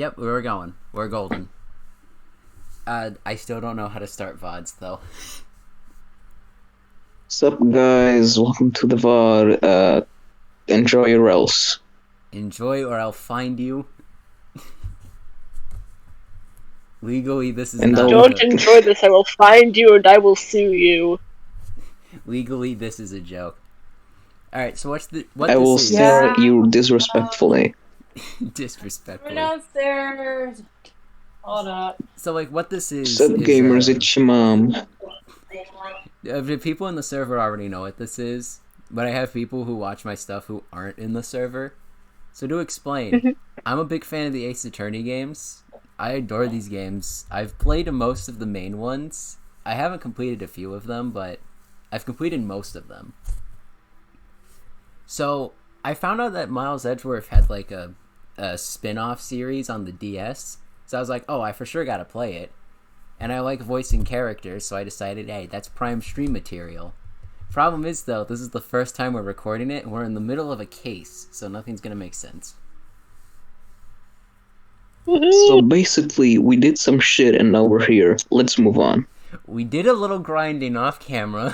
Yep, we're going. We're golden. I still don't know how to start VODs, though. Sup, guys? Welcome to the VOD. Enjoy or else. Enjoy or I'll find you. Legally, this is And not... Don't enjoy this. I will find you and I will sue you. Legally, this is a joke. Alright, so what I will this is... stare at you disrespectfully. Disrespectfully. We're downstairs. Hold up. So, like, what this is... Sup, gamers? It's your mom. The people in the server already know what this is, but I have people who watch my stuff who aren't in the server. So to explain, I'm a big fan of the Ace Attorney games. I adore these games. I've played most of the main ones. I haven't completed a few of them, but I've completed most of them. So I found out that Miles Edgeworth had like a spin-off series on the DS. So I was like, oh, I for sure gotta play it. And I like voicing characters, so I decided, hey, that's prime stream material. Problem is, though, this is the first time we're recording it, and we're in the middle of a case, so nothing's gonna make sense. So basically, we did some shit and now we're here. Let's move on. We did a little grinding off camera.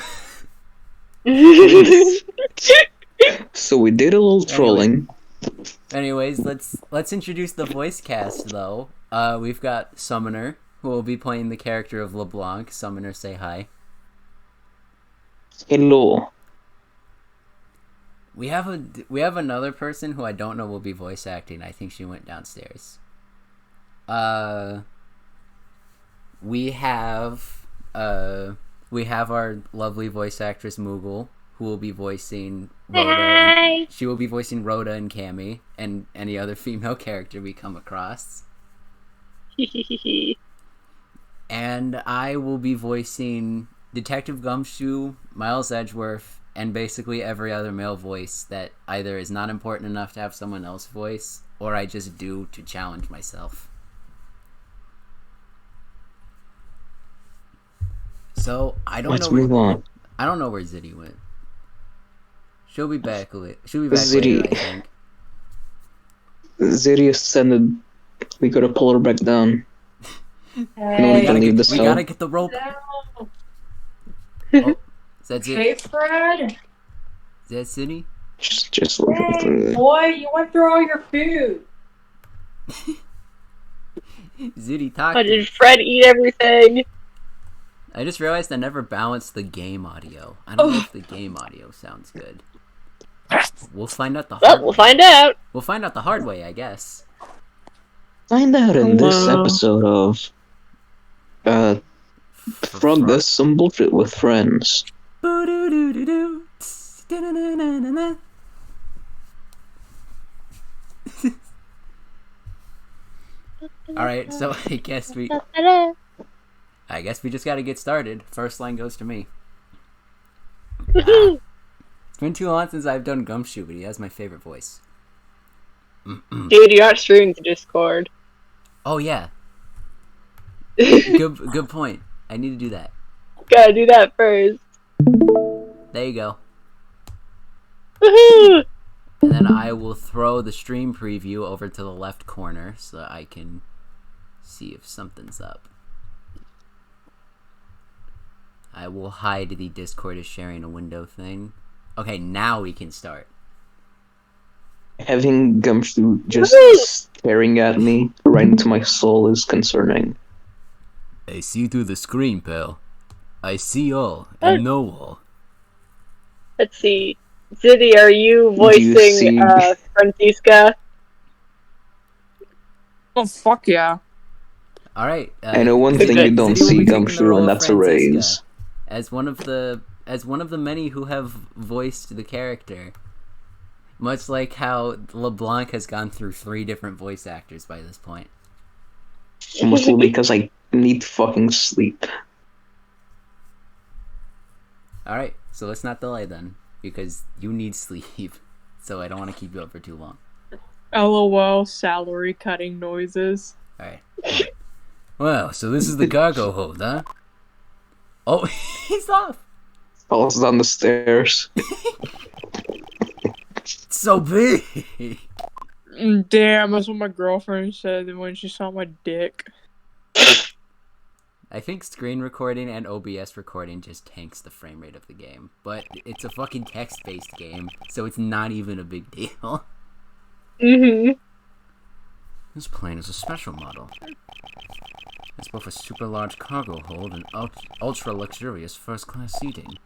So we did a little trolling. Anyways, let's introduce the voice cast, though. We've got Summoner, who will be playing the character of LeBlanc. Summoner, say hi. Hello. We have another person who I don't know will be voice acting. I think she went downstairs. We have our lovely voice actress Moogle, who will be voicing Rhoda. Hi. She will be voicing Rhoda and Cammy and any other female character we come across. And I will be voicing Detective Gumshoe, Miles Edgeworth, and basically every other male voice that either is not important enough to have someone else voice, or I just do to challenge myself. So, Let's move on. I don't know where Ziddy went. She'll be back later, Ziddy. I think. Ziddy ascended. We gotta pull her back down. Hey, We gotta get the rope. Oh, is that it? Hey, Fred. Is that Ziddy? Just Hey, boy, you went through all your food. Ziddy, How talk. did Fred eat everything? I just realized I never balanced the game audio. I don't know if the game audio sounds good. We'll find out the hard Well, we'll find out. We'll find out the hard way, I guess. find out in this Hello. episode of Frog Does Some Bullshit with Friends. Boo-doo-doo-doo-doo. Alright, so I guess we just gotta get started. First line goes to me. It's been too long since I've done Gumshoe, but he has my favorite voice. Dude, you're not streaming to Discord. Oh yeah. Good point. I need to do that. Gotta do that first. There you go. Woohoo! And then I will throw the stream preview over to the left corner so that I can see if something's up. I will hide the Discord is sharing a window thing. Okay, now we can start. Having Gumshoe just staring at me right into my soul is concerning. I see through the screen, pal. I see all and know all. Let's see. Ziddy, are you see- voicing Franziska? Oh, fuck yeah. Alright. I know one thing you don't Ziddy will see, be taking the Gumshoe, role and of that's a Franziska. raise. As one of the many who have voiced the character. Much like how LeBlanc has gone through 3 different voice actors by this point. Mostly because I need fucking sleep. Alright, so let's not delay then. Because you need sleep. So I don't want to keep you up for too long. LOL, salary cutting noises. Alright. Well, so this is the cargo hold, huh? Oh, he's off! Falls down the stairs. It's so big! Damn, that's what my girlfriend said when she saw my dick. I think screen recording and OBS recording just tanks the frame rate of the game. But it's a fucking text-based game, so it's not even a big deal. Mm-hmm. This plane is a special model. It's both a super large cargo hold and ultra luxurious first-class seating.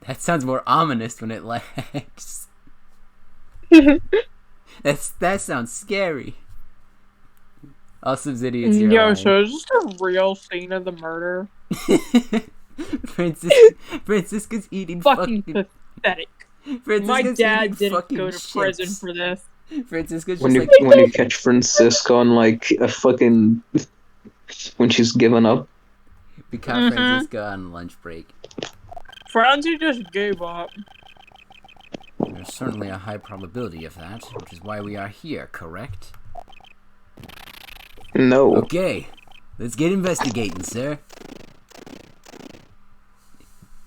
That sounds more ominous when it lags. That sounds scary. Also, Ziddy, it's your Yo, line. so is this a real scene of the murder? Franziska's eating Fucking pathetic. My dad didn't go to prison for this. Franziska's When just you when you catch Franziska on like a fucking when she's given up. we caught Franziska on lunch break. Franzi just gave up. There's certainly a high probability of that, which is why we are here, correct? No. Okay, let's get investigating, sir.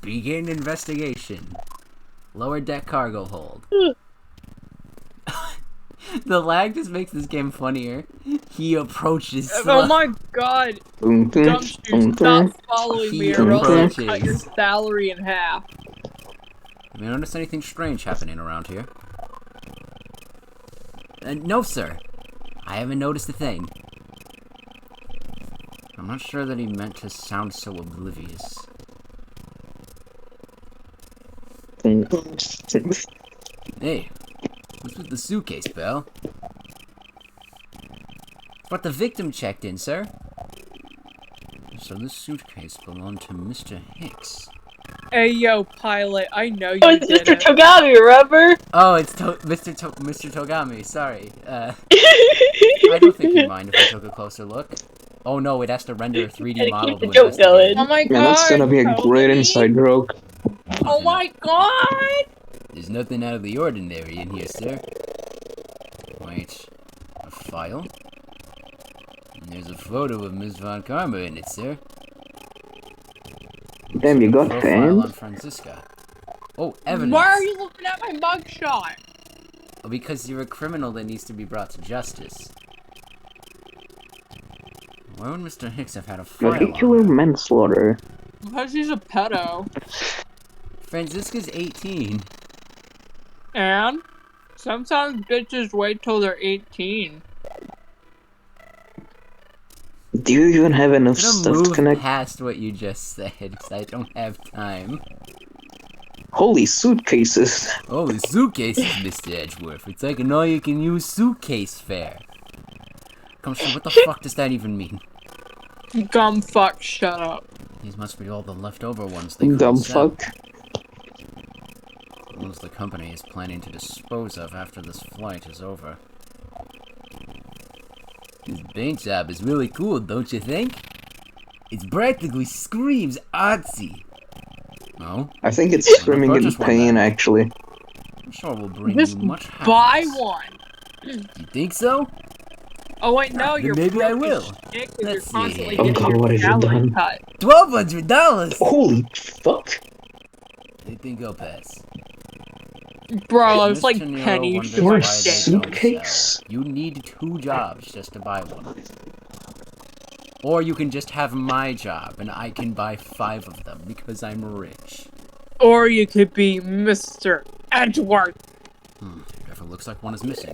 Begin investigation. Lower deck cargo hold. The lag just makes this game funnier. He approaches slow. Oh my god! Boom, boom, Gumshoe, boom, stop following me or else I'll approaches. cut your salary in half. Have you noticed anything strange happening around here? No, sir. I haven't noticed a thing. I'm not sure that he meant to sound so oblivious. boom. Hey, what's with the suitcase, Belle? But the victim checked in, sir. So this suitcase belonged to Mr. Hicks. Hey yo, pilot, I know you Oh, it's did Mr. it. Togami, remember? Oh, it's Mr. Togami. Sorry. I don't think you'd mind if I took a closer look. Oh no, it has to render a 3D Gotta model keep to the joke investigate. going. Oh my god! Man, that's gonna be a great Tony? inside joke. Oh my god! There's nothing out of the ordinary in here, sir. Wait, a file? And there's a photo of Ms. Von Karma in it, sir. Damn, you got Profile on fans? Franziska. Oh, evidence. Why are you looking at my mugshot? Because you're a criminal that needs to be brought to justice. Why would Mr. Hicks have had a file on Vehicular her? manslaughter. Because he's a pedo. Franziska's 18. And sometimes bitches wait till they're 18. Do you even have enough I'm gonna stuff to move connect? past what you just said, because I don't have time. Holy suitcases. Oh, the suitcases, Mr. Edgeworth. It's like an all-you-can-use suitcase fair. Gumshoe, what the fuck does that even mean? Gum fuck, shut up. These must be all the leftover ones they couldn't Dumb sell. fuck. Ones the company is planning to dispose of after this flight is over. This paint job is really cool, don't you think? It practically screams artsy. No? I think it's Well, screaming in purchase one pain, then. actually. I'm sure we'll bring Just you much buy happiness. one. You think so? Oh wait, no, Then you're maybe I broke will. as shit 'cause you're Let's see constantly here. Oh getting God, your what have you salary done? cut. $1,200! Holy fuck. They think I'll pass. Bro, it's like Mr. Nero pennies wonders to Your my why dick. they don't suitcase? sell. You need 2 jobs just to buy one. Or you can just have my job, and I can buy 5 of them because I'm rich. Or you could be Mr. Edgeworth. Whoever looks like one is missing.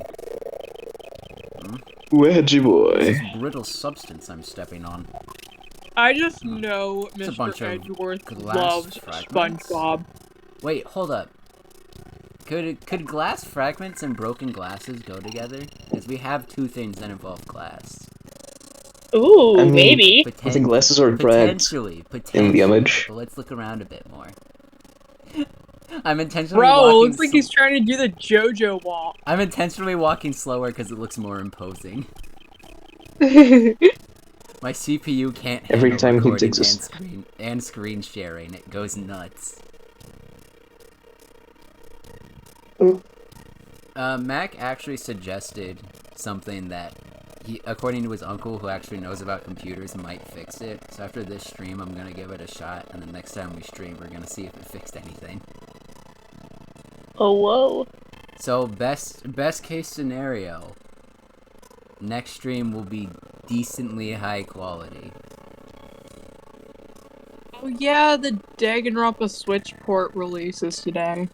Wedgie boy. This is brittle substance I'm stepping on. I just know It's a bunch Mr. of Edgeworth glass loves fragments. SpongeBob. Wait, hold up. Could glass fragments and broken glasses go together? Because we have 2 things that involve glass. Ooh, I mean, maybe. I think glasses are red Potentially. in the image. But let's look around a bit more. I'm intentionally Bro, walking looks like he's trying to do the JoJo walk. I'm intentionally walking slower because it looks more imposing. My CPU can't handle Every time he recording takes and screen sharing. It goes nuts. Mac actually suggested something that he, according to his uncle who actually knows about computers, might fix it. So after this stream, I'm gonna give it a shot, and the next time we stream, we're gonna see if it fixed anything. Oh, whoa. So best case scenario, next stream will be decently high quality. Oh yeah, the Danganronpa Switch port releases today.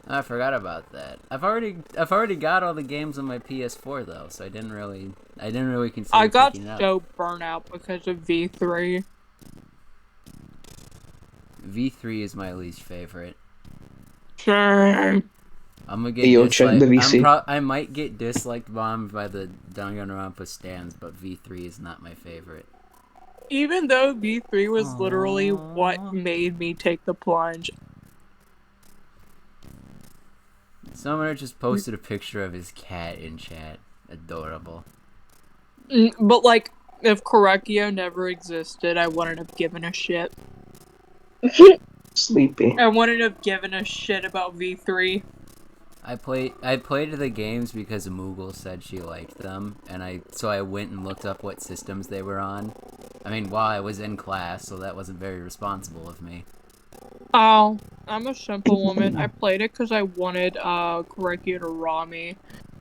I forgot about that. I've already got all the games on my PS4 though, so I didn't really consider. I got picking up. so burnt out because of V3. V3 is my least favorite. Sure. I'm gonna get check the VC. I might get disliked bombed by the Danganronpa stands, but V3 is not my favorite. Even though V3 was literally what made me take the plunge. Someone just posted a picture of his cat in chat. Adorable. But like, if Korekio never existed, I wouldn't have given a shit. Sleepy. I wouldn't have given a shit about V3. I played the games because Moogle said she liked them, and so I went and looked up what systems they were on. I mean, while I was in class, so that wasn't very responsible of me. Oh, I'm a simple woman. I played it because I wanted Korekio to raw me.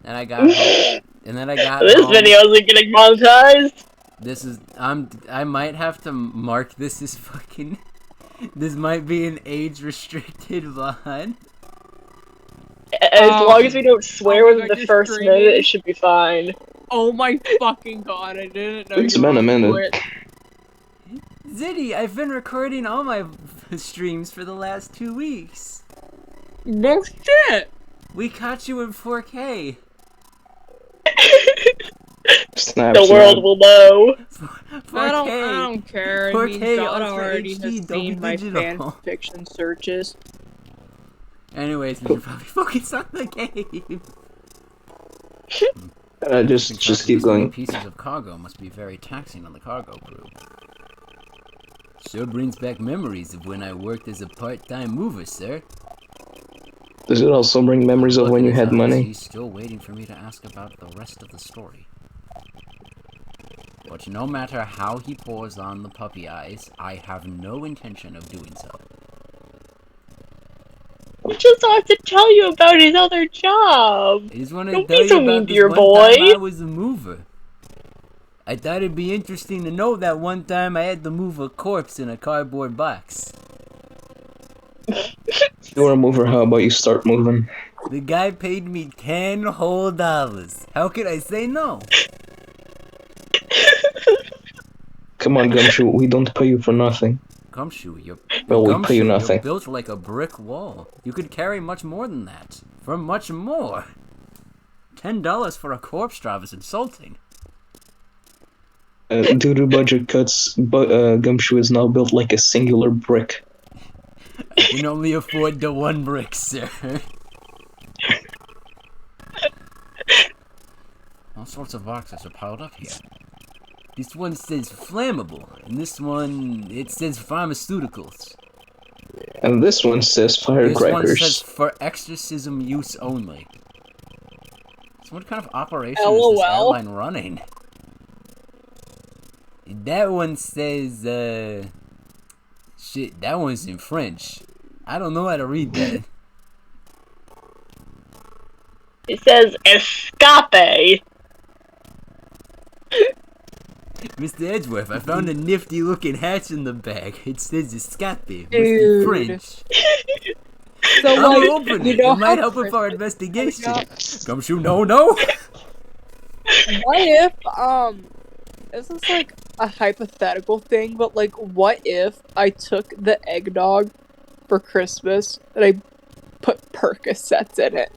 And I got home, and then I got this home. video isn't getting monetized. This is I might have to mark this as fucking. This might be an age restricted VOD. As long as we don't swear within the first minute, it should be fine. Oh my fucking god, I didn't know It's you been were a minute. Ziddy, I've been recording all my streams for the last 2 weeks. No shit! We caught you in 4K. The world will know. 4K. I don't care. 4K I mean, God Ultra already HD, has Dolby seen my Digital. fanfiction searches. Anyways, we should probably focus on the game. Just keep going. Pieces of cargo must be very taxing on the cargo crew. Sure brings back memories of when I worked as a part-time mover, sir. Does it also bring memories of when you had money? He's still waiting for me to ask about the rest of the story. But no matter how he pours on the puppy eyes, I have no intention of doing so. We just have to tell you about his other job. I just want to Don't tell be you so about mean to this your one boy. time I was a mover. I thought it'd be interesting to know that one time I had to move a corpse in a cardboard box. You were a mover, how about you start moving? The guy paid me $10 whole. How could I say no? Come on, Gumshoe, we don't pay you for nothing. Gumshoe, we pay you nothing. You're built like a brick wall. You could carry much more than that. For much more. $10 for a corpse drive is insulting. Due to budget cuts, Gumshoe is now built like a singular brick. I can only afford the one brick, sir. All sorts of boxes are piled up here. This one says flammable, and this one, it says pharmaceuticals. And this one says firecrackers. This one says for exorcism use only. So what kind of operation is this airline running? That one says, shit, that one's in French. I don't know how to read that. It says escape. Mr. Edgeworth, I found a nifty looking hatch in the bag. It says escape, Mr. French. So I'll open it. It might help with our investigation. Gumshoe, no. What if, this is like a hypothetical thing, but like, what if I took the eggnog for Christmas and I put Percocets in it?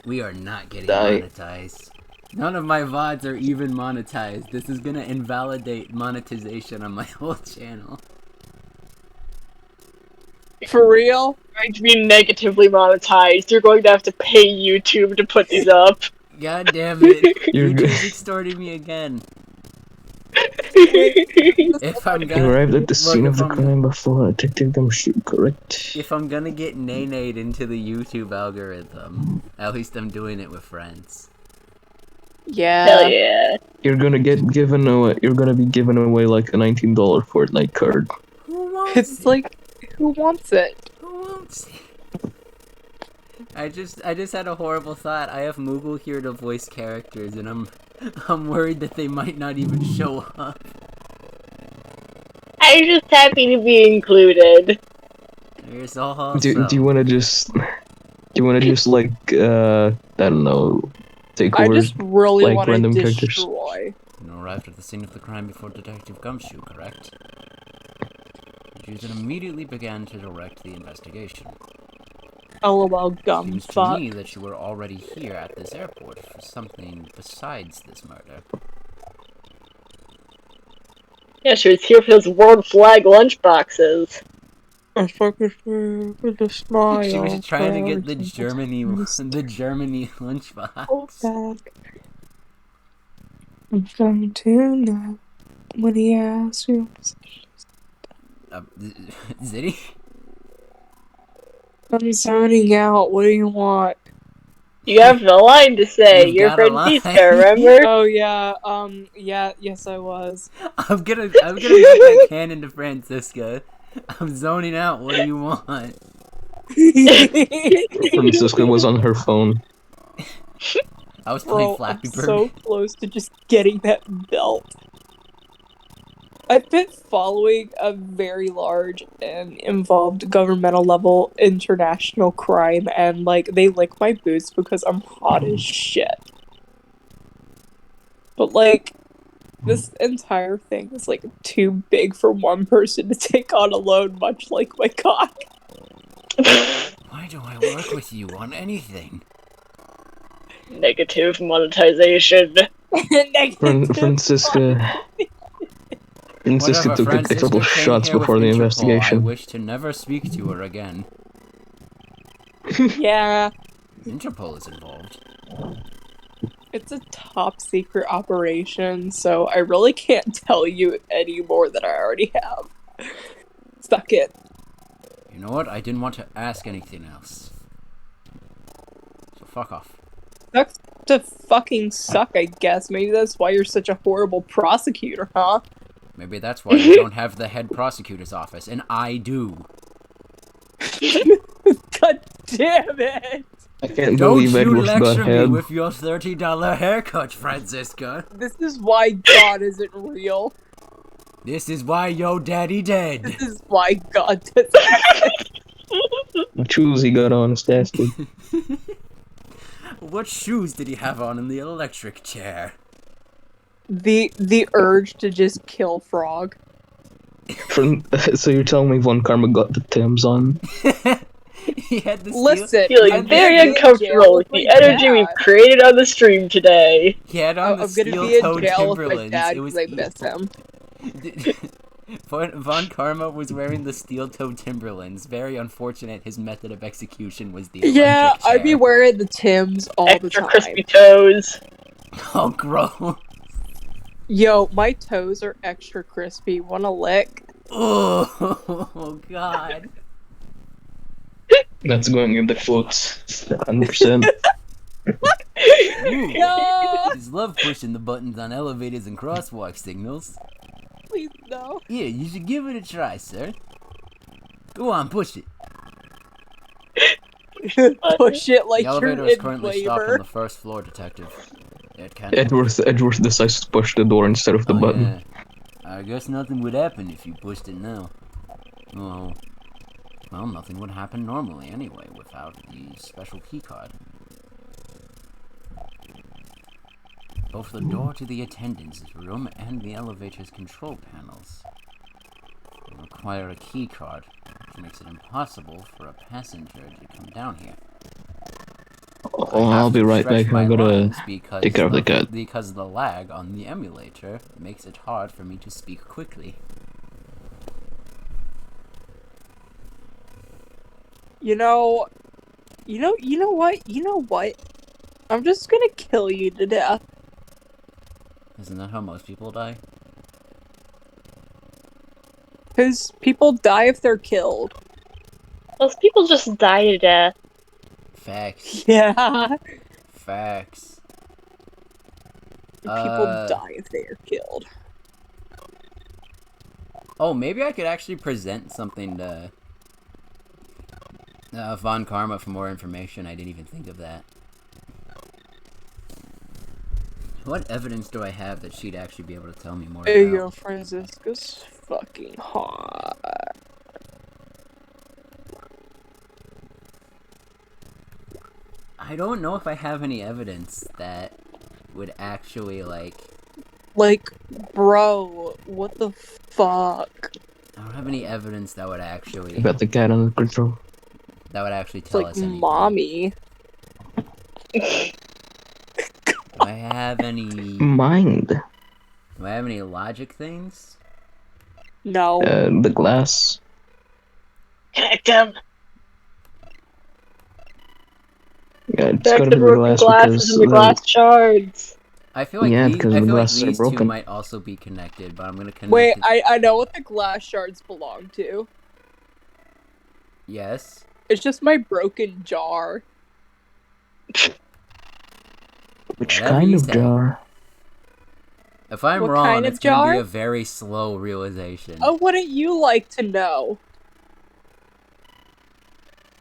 We are not getting monetized. None of my VODs are even monetized. This is gonna invalidate monetization on my whole channel. For real? You're going to be negatively monetized. You're going to have to pay YouTube to put these up. God damn it. YouTube's extorting me again. If I'm gonna... You arrived at the scene of the crime before Detective Gumshoe, correct? If I'm gonna get nay-nayed into the YouTube algorithm, at least I'm doing it with friends. Yeah. Hell yeah. You're gonna get given away. You're gonna be given away like a $19 Fortnite card. Who wants It's it? like, who wants it? Who wants it? I just had a horrible thought. I have Moogle here to voice characters, and I'm worried that they might not even show up. I'm just happy to be included. There's all Do you want to just like I don't know, take I over just really like want to random characters? destroy. You arrived at the scene of the crime before Detective Gumshoe, correct? You then immediately began to direct the investigation. LOL, Seems to fuck. me that you were already here at this airport for something besides this murder. Yeah, she was here for those world flag lunchboxes. I focus with a smile. She was trying to get the Germany lunchbox. Hold back. I'm coming to now. When he asks you. Ziddy? I'm zoning out. What do you want? You have a line to say. You've Your got a friend line. Franziska, remember? Oh yeah. Yes, I was. I'm gonna put that cannon to Franziska. I'm zoning out. What do you want? Franziska was on her phone. I was playing Bro, Flappy I'm Bird. so close to just getting that belt. I've been following a very large and involved governmental level international crime, and like they lick my boots because I'm hot as shit. But like this entire thing is like too big for one person to take on alone, much like my cock. Why do I work with you on anything? Negative monetization. Franziska Whatever, took a Franziska couple came shots here with before the Interpol. I investigation. wish to never speak to her again. Yeah, Interpol is involved. it's a top secret operation, so I really can't tell you any more than I already have. Suck it. You know what? I didn't want to ask anything else. So fuck off. Sucks to fucking suck, I guess. Maybe that's why you're such a horrible prosecutor, huh? Maybe that's why you don't have the head prosecutor's office, and I do. God damn it! I can't Don't believe you Edgeworth got lecture me head. with your $30 haircut, Franziska. This is why God isn't real. This is why yo daddy dead. This is why God doesn't exist. What shoes he got on his dastard. What shoes did he have on in the electric chair? The urge to just kill Frog. So you're telling me Von Karma got the Timbs on? He had the Listen, Feeling I'm very gonna be in jail uncomfortable with with the my energy dad. we've created on the stream today. He had on the I'm gonna be in steel-toed jail with my Timberlands. dad It was because I miss him. Von Karma was wearing the steel-toed Timberlands. Very unfortunate. His method of execution was the Yeah, electric chair. I'd be wearing the Timbs all the Extra time. crispy toes. Oh, gross. Yo, my toes are extra crispy. Wanna lick? Oh, God. That's going in the quotes. 100%. Ooh. No, Just love pushing the buttons on elevators and crosswalk signals. please no. Yeah, you should give it a try, sir. Go on, push it. Push it like The elevator you're is in currently stopped on labor. the first floor, Detective. It can't. Edgeworth decides to push the door instead of the button. Yeah. I guess nothing would happen if you pushed it now. Well, nothing would happen normally anyway without the special keycard. Both the door to the attendants' room and the elevator's control panels require a keycard, which makes it impossible for a passenger to come down here. Oh, I'll be right back. I gotta take care of the cat. Because the lag on the emulator makes it hard for me to speak quickly. You know what? I'm just gonna kill you to death. Isn't that how most people die? Because people die if they're killed. Those people just die to death. Facts. Yeah. Facts. People die if they are killed. Oh, maybe I could actually present something to Von Karma for more information. I didn't even think of that. What evidence do I have that she'd actually be able to tell me more Hey, about? yo, Franziska's fucking hot. I don't know if I have any evidence that would actually, like... Like, bro, what the fuck? I don't have any evidence that would actually... Got the cat under control. That would actually It's tell like us anything. mommy. Do I have any... Mind. Do I have any logic things? No. The glass. Connect them. Yeah, it's Back gotta the be the broken glass glasses because and the glass shards. I feel like Yeah, these, because I the feel like glasses are these two broken. might also be connected, but I'm gonna connect Wait, it. I know what the glass shards belong to. Yes? It's just my broken jar. which Whatever kind you of say. jar? If I'm What wrong, kind of it's gonna be jar? a very slow realization. Oh, wouldn't you like to know?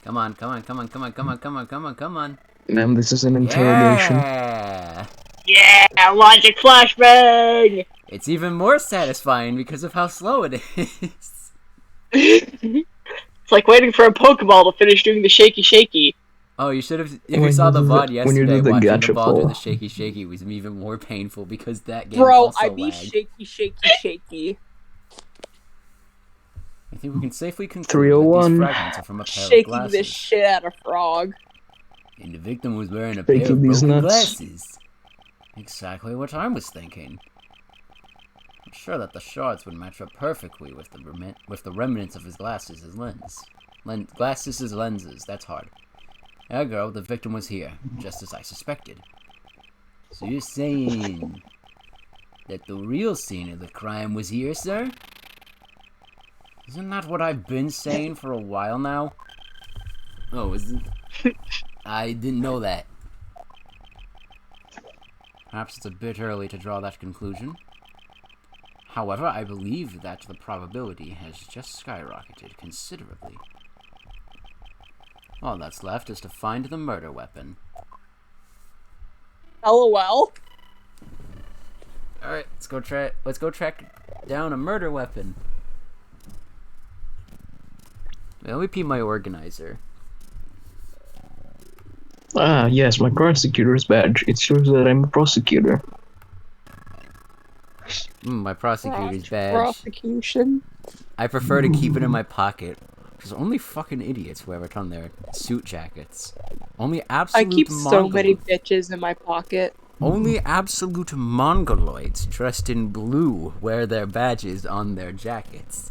Come on, come on, come on, come on, come on, come on, come on, come on. Ma'am, this is an interrogation. Yeah! Yeah, logic flashbang! It's even more satisfying because of how slow it is. It's like waiting for a Pokeball to finish doing the shaky shaky. Oh, you should have. If When you saw you the do VOD the- when you do yesterday, the watching the gacha ball do pull. the shaky shaky was even more painful because that game Bro, also I be lagged. shaky, shaky, shaky. I think we can safely conclude that 301. these fragments are from a pair of Shaking glasses. the shit out of Frog. And the victim was wearing a Shaking pair of these broken nuts. glasses. Exactly what I was thinking. I'm sure that the shards would match up perfectly with the remnants of his glasses as glasses as lenses. That's hard. Ergo, the victim was here, just as I suspected. So you're saying that the real scene of the crime was here, sir? Isn't that what I've been saying for a while now? Oh, is it? I didn't know that. Perhaps it's a bit early to draw that conclusion. However, I believe that the probability has just skyrocketed considerably. All that's left is to find the murder weapon. LOL. Alright, let's go track down a murder weapon. Let me pee my organizer. Ah, yes, my prosecutor's badge. It shows that I'm a prosecutor. My prosecutor's badge. Prosecution. I prefer to keep it in my pocket. Because only fucking idiots wear it on their suit jackets. Only I absolute keep so many bitches in my pocket. Only absolute mongoloids dressed in blue wear their badges on their jackets.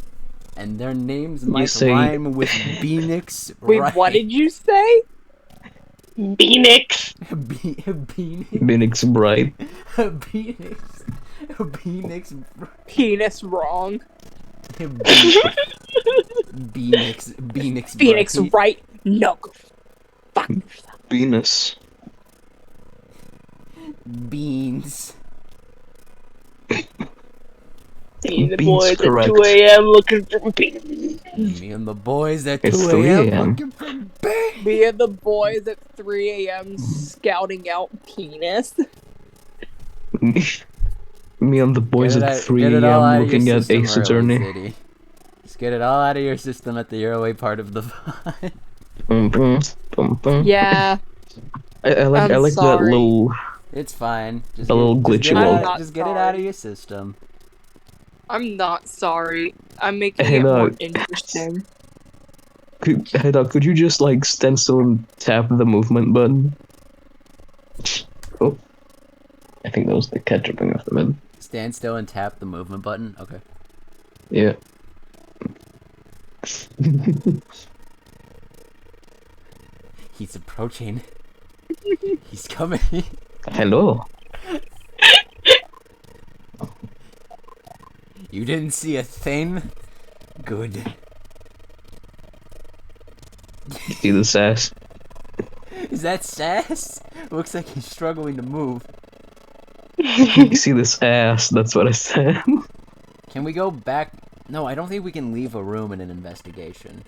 And their names might rhyme with Phoenix. Wait, right? what did you say? Phoenix. Phoenix Bright. Phoenix. Penis wrong. Phoenix right? No. Go fuck yourself. Venus. Beans. Seeing the Beans boys correct. at 2 a.m. looking for beans. Me and the boys at It's 2 3 a.m. a.m. looking for beans. Me and the boys at 3 a.m. scouting out penis. Me and the boys at 3 a.m. looking at Ace Attorney. Ziddy. Just get it all out of your system at the early part of the VOD. Yeah. I like that sorry. little. It's fine. Just A little glitchy log. Just get it out of your system. I'm not sorry. I'm making Hey, it more look. interesting. Hey Doc, could you just like stencil and tap the movement button? Oh, I think that was the ketchuping of the mid. Stand still and tap the movement button. Okay. Yeah. He's approaching. He's coming. Hello. You didn't see a thing? Good. See the sass? Is that Sass? Looks like he's struggling to move. You see this ass? That's what I said. Can we go back? No, I don't think we can leave a room in an investigation.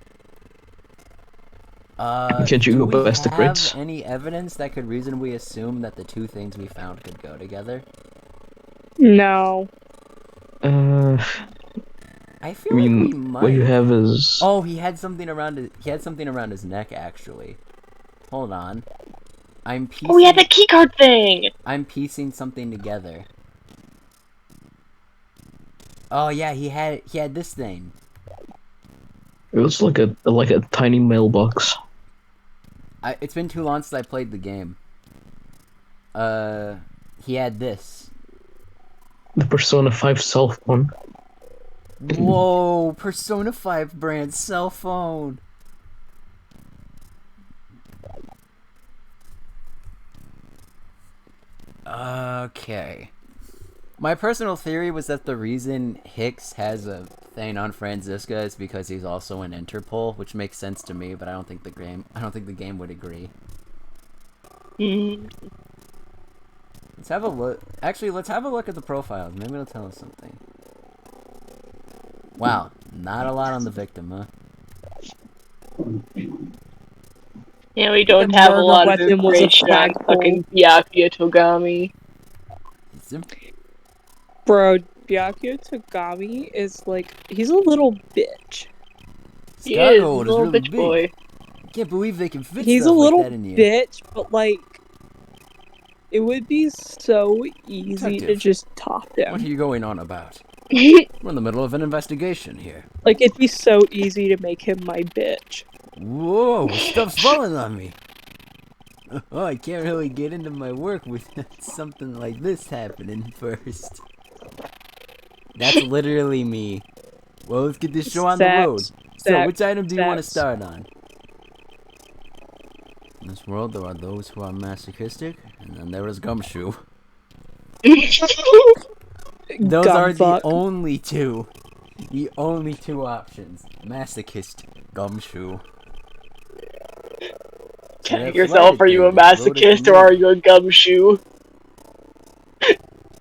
Can't you do go we past the have crates? any evidence that could reasonably assume that the two things we found could go together? No. I I feel like we mean, might. what you have is... Oh, he had something around his neck, actually. Hold on. I'm piecing... Oh, yeah, the keycard thing! I'm piecing something together. Oh yeah, he had this thing. It was like a tiny mailbox. It's been too long since I played the game. He had this. The Persona 5 cell phone. Whoa, Persona 5 brand cell phone. Okay. My personal theory was that the reason Hicks has a thing on Franziska is because he's also in Interpol, which makes sense to me, but I don't think the game would agree. Let's have a look. Actually, let's have a look at the profiles. Maybe it'll tell us something. Wow, not a lot on the victim, huh? Yeah, we don't The have a murder lot of weapon was a information on flagpole. fucking Byakuya Togami. Bro, Byakuya Togami is like, he's a little bitch. He is, he's a Skyhold is little really bitch big. boy. Can't believe they can fit He's a stuff little like that in here. bitch, but like, it would be so easy to Detective. just top What are him. you going on about? We're in the middle of an investigation here. Like, it'd be so easy to make him my bitch. Whoa, stuff's falling on me. Oh, I can't really get into my work with something like this happening first. That's literally me. Well, let's get this show on the road. So, which item do you want to start on? In this world, there are those who are masochistic, and then there is Gumshoe. Those are the only two. The only two options. Masochist, Gumshoe. Check yourself, are you a masochist or are you a gumshoe?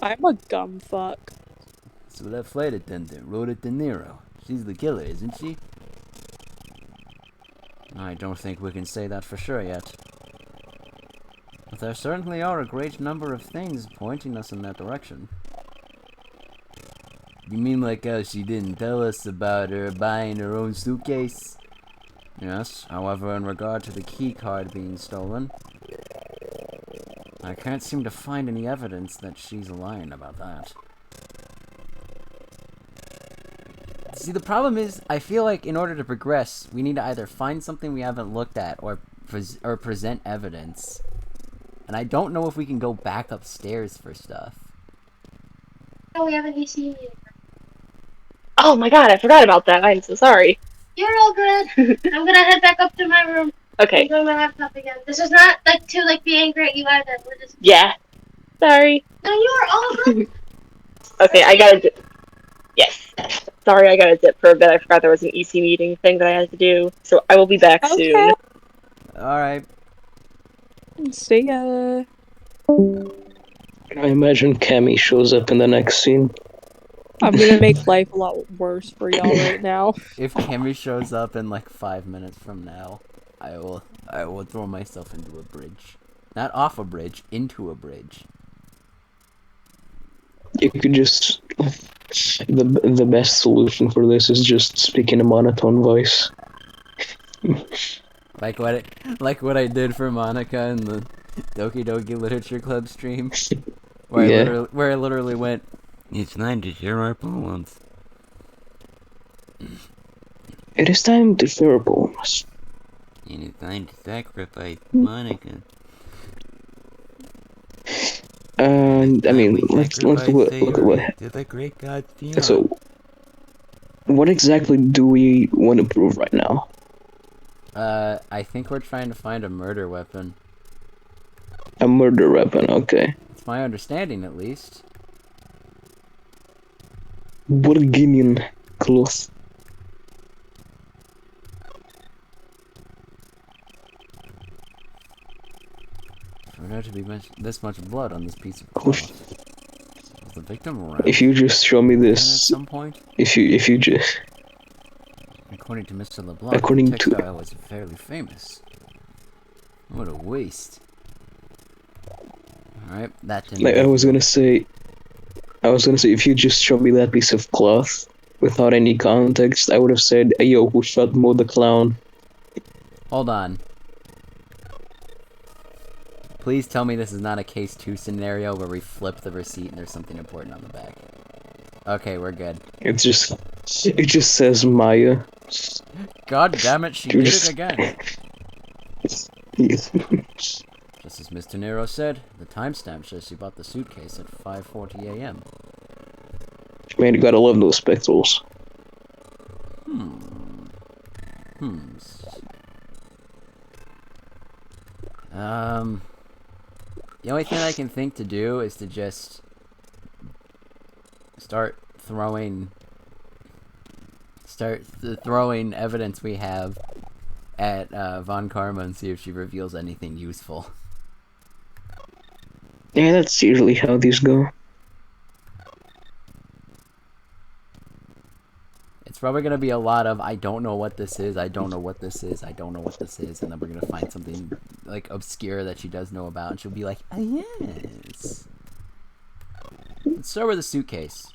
I'm a gumfuck. So that flight attendant, Rhoda De Niro. She's the killer, isn't she? I don't think we can say that for sure yet. But there certainly are a great number of things pointing us in that direction. You mean like how she didn't tell us about her buying her own suitcase? Yes, however, in regard to the key card being stolen, I can't seem to find any evidence that she's lying about that. See, the problem is, I feel like in order to progress, we need to either find something we haven't looked at or present evidence. And I don't know if we can go back upstairs for stuff. Oh, we haven't seen you. Oh my god, I forgot about that. I'm so sorry. You're all good. I'm gonna head back up to my room. Okay. I'm doing my laptop again. This is not like to like be angry at you either. We're just. Yeah. Sorry. No, you are all good. Okay, I gotta dip. Yes. Sorry, I gotta dip for a bit. I forgot there was an EC meeting thing that I had to do. So I will be back soon. Alright. See ya. I imagine Cammy shows up in the next scene. I'm gonna make life a lot worse for y'all right now. If Cammy shows up in like 5 minutes from now, I will throw myself into a bridge. Not off a bridge, into a bridge. You could just... The best solution for this is just speak in a monotone voice. Like what I did for Monica in the Doki Doki Literature Club stream, where I literally went, "It's time to share our poems." It is time to share poems. And it's time to sacrifice Monica. I mean, let's look at what. To the great god Theon. So, what exactly do we want to prove right now? I think we're trying to find a murder weapon. A murder weapon, okay. It's my understanding, at least. Burgundian cloth. For there to be this much blood on this piece of cloth. Was the victim around? If you just show me At this, some point? if you just, According to Mr. LeBlanc, According the to- textile was fairly famous. What a waste. Alright, that didn't... Like, I was gonna say, if you just showed me that piece of cloth without any context, I would have said, "Hey, yo, who shot Mo the Clown?" Hold on. Please tell me this is not a case 2 scenario where we flip the receipt and there's something important on the back. Okay, we're good. It just says Maya. God damn it, she did it again. Just as Mr. Nero said, the timestamp says she bought the suitcase at 5:40 a.m. Man, you gotta love those spectacles. The only thing I can think to do is to just start throwing evidence we have at Von Karma and see if she reveals anything useful. Yeah, that's usually how these go. It's probably going to be a lot of, I don't know what this is, I don't know what this is, I don't know what this is, and then we're going to find something, like, obscure that she does know about, and she'll be like, oh, yes. Let's start with the suitcase.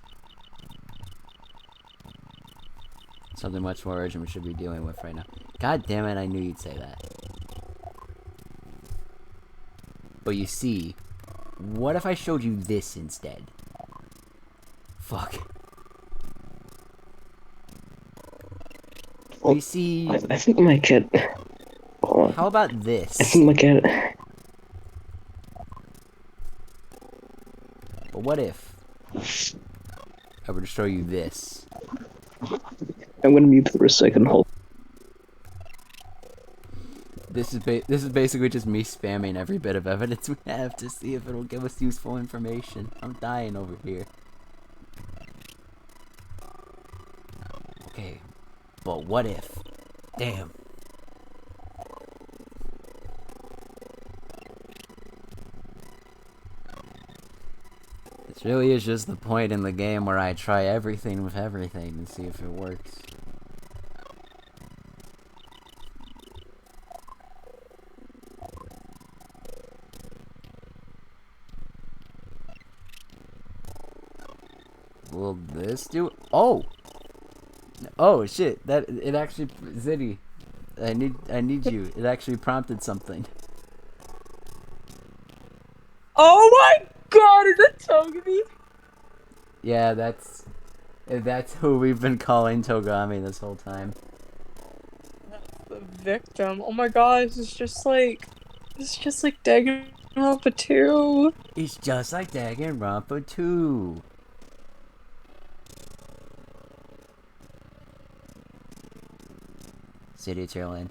Something much more urgent we should be dealing with right now. God damn it, I knew you'd say that. But you see, what if I showed you this instead? Fuck. You see... I think my cat... Hold on. How about this? I think my cat... But what if I were to show you this? I'm gonna mute for a second, hold. This is basically just me spamming every bit of evidence we have to see if it'll give us useful information. I'm dying over here. Okay, but what if? Damn. This really is just the point in the game where I try everything with everything and see if it works. Will this do? Oh! Oh shit! That it actually, Ziddy, I need you. It actually prompted something. Oh my god! Is that Togami? Yeah, that's who we've been calling Togami this whole time. That's the victim. Oh my god! It's just like Danganronpa 2. It's just like Danganronpa 2. Ziddy, it's your lane.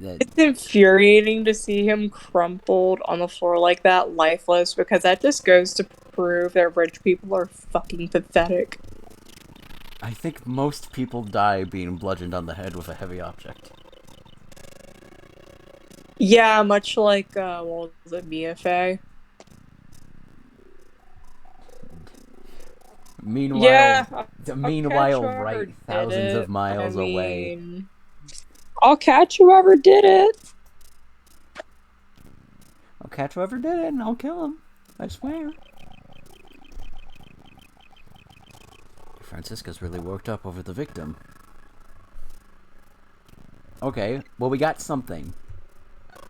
It's infuriating to see him crumpled on the floor like that, lifeless, because that just goes to prove that rich people are fucking pathetic. I think most people die being bludgeoned on the head with a heavy object. Yeah, much like, what was it, Mia Fey? Meanwhile, yeah, right thousands of miles away. I'll catch whoever did it. I'll catch whoever did it and I'll kill him. I swear. Franziska's really worked up over the victim. Okay, well we got something.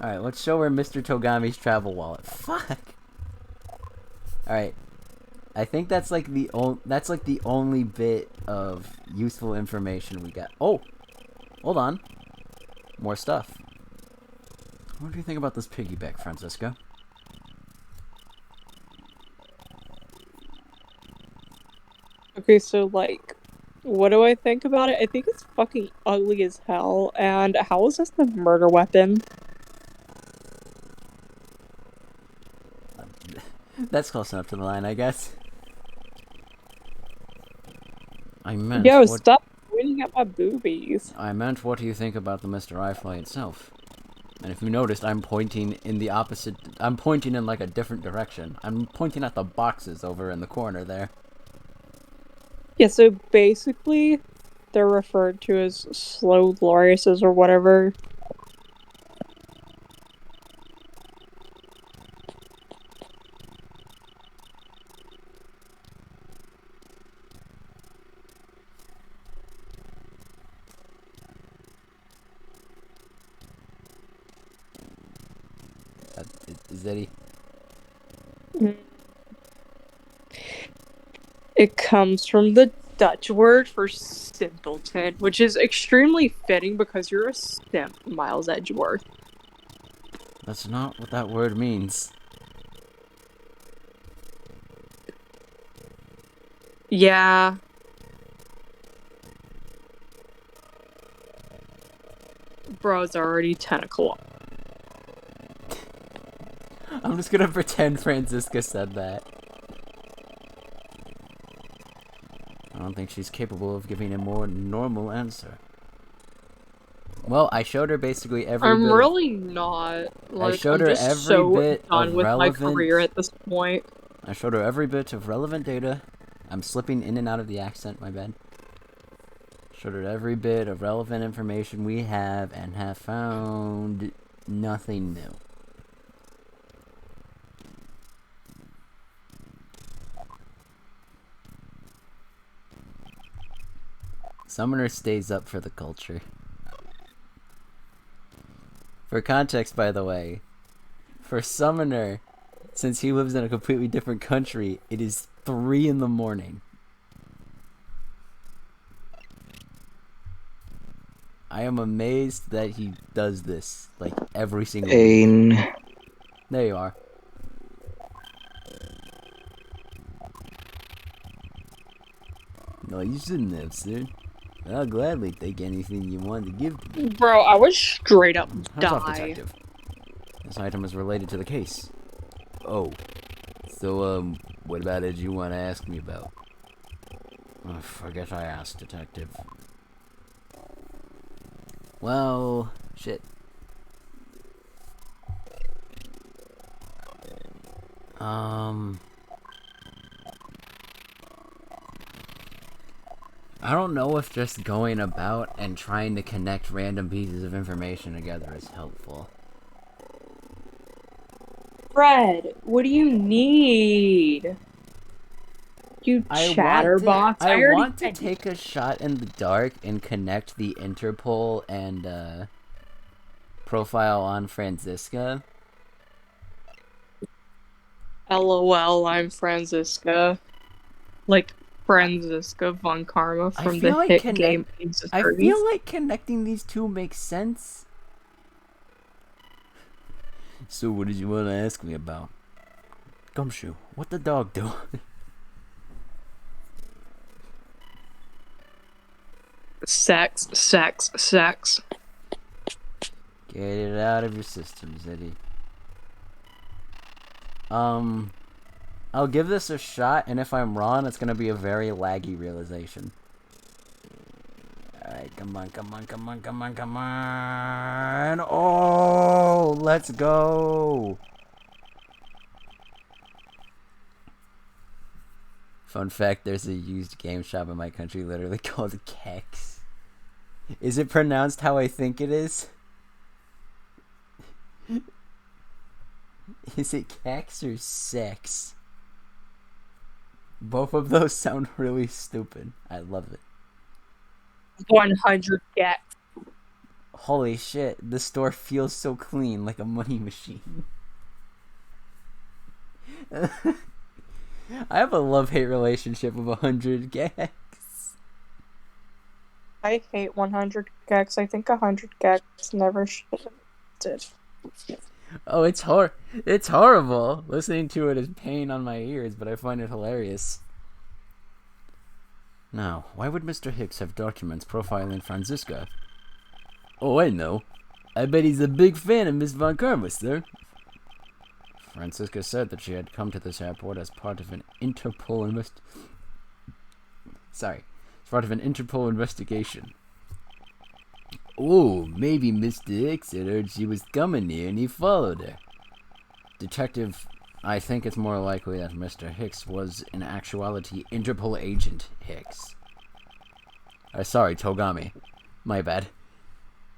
Alright, let's show her Mr. Togami's travel wallet. Fuck! Alright. I think that's like the only bit of useful information we got. Oh! Hold on. More stuff. What do you think about this piggyback, Franziska? Okay, so, like, what do I think about it? I think it's fucking ugly as hell, and how is this the murder weapon? That's close enough to the line, I guess. I meant... Yo, stop pointing at my boobies. I meant, what do you think about the Mr. iFly itself? And if you noticed, I'm pointing in the opposite... I'm pointing in, like, a different direction. I'm pointing at the boxes over in the corner there. Yeah, so basically, they're referred to as slow gloriouses or whatever. Ziddy. It comes from the Dutch word for simpleton, which is extremely fitting because you're a simp, Miles Edgeworth. That's not what that word means. Yeah. Bro, it's already 10 o'clock. I'm just gonna pretend Franziska said that. I don't think she's capable of giving a more normal answer. Well, I showed her basically every I'm bit really not. Like, I showed I'm her just every so bit done of with relevant... my career at this point. I showed her every bit of relevant data. I'm slipping in and out of the accent, my bad. Showed her every bit of relevant information we have and have found nothing new. Summoner stays up for the culture. For context, by the way, for Summoner, since he lives in a completely different country, it is 3 in the morning. I am amazed that he does this, like, every single week. There you are. No, you shouldn't have, sir. I'll gladly take anything you want to give to me. Bro, I was straight up Hands off, die. detective. This item is related to the case. Oh. So, what about it you want to ask me about? Oh, I guess I asked, detective. Well, shit. I don't know if just going about and trying to connect random pieces of information together is helpful. Fred, what do you need? You chatterbox. I want to take a shot in the dark and connect the Interpol and profile on Franziska. LOL, I'm Franziska. Like Franziska von Karma from the hit game. I feel like connecting these two makes sense. So what did you want to ask me about? Gumshoe, what the dog do? Sex, sex, sex. Get it out of your system, Ziddy. I'll give this a shot, and if I'm wrong, it's gonna be a very laggy realization. Alright, come on, come on, come on, come on, come on! Oh, let's go! Fun fact, there's a used game shop in my country literally called Kex. Is it pronounced how I think it is? Is it Kex or sex? Both of those sound really stupid. I love it. 100 get. Holy shit, the store feels so clean, like a money machine. I have a love-hate relationship with 100 gags. I hate 100 gags. I think 100 gags never should have did. Oh, it's horrible. Listening to it is pain on my ears, but I find it hilarious. Now, why would Mr. Hicks have documents profiling Franziska? Oh, I know. I bet he's a big fan of Miss Von Karma, sir. Franziska said that she had come to this airport as part of an Interpol investigation. Oh, maybe Mr. Hicks had heard she was coming here and he followed her. Detective, I think it's more likely that Mr. Hicks was in actuality Interpol agent Hicks. Sorry, Togami. My bad.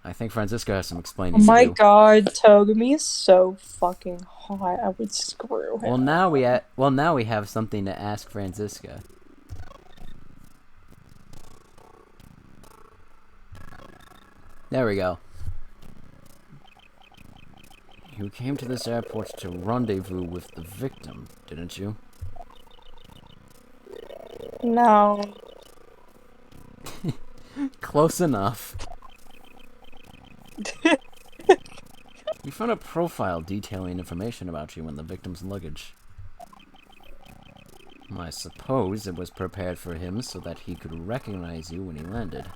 I think Franziska has some Oh explaining my to do. god, Togami is so fucking hot. I would screw him. Well, now we have something to ask Franziska. There we go. You came to this airport to rendezvous with the victim, didn't you? No. Close enough. You found a profile detailing information about you in the victim's luggage. I suppose it was prepared for him so that he could recognize you when he landed.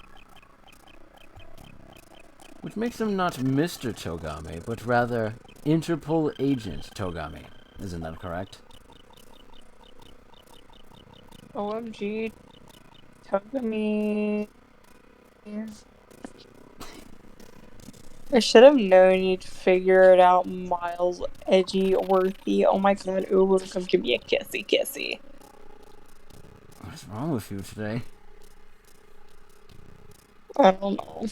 Which makes him not Mr. Togami, but rather Interpol Agent Togami. Isn't that correct? OMG. Togami. I should have known you'd figure it out, Miles Edgeworthy. Oh my god, ooh, come give me a kissy. What's wrong with you today? I don't know.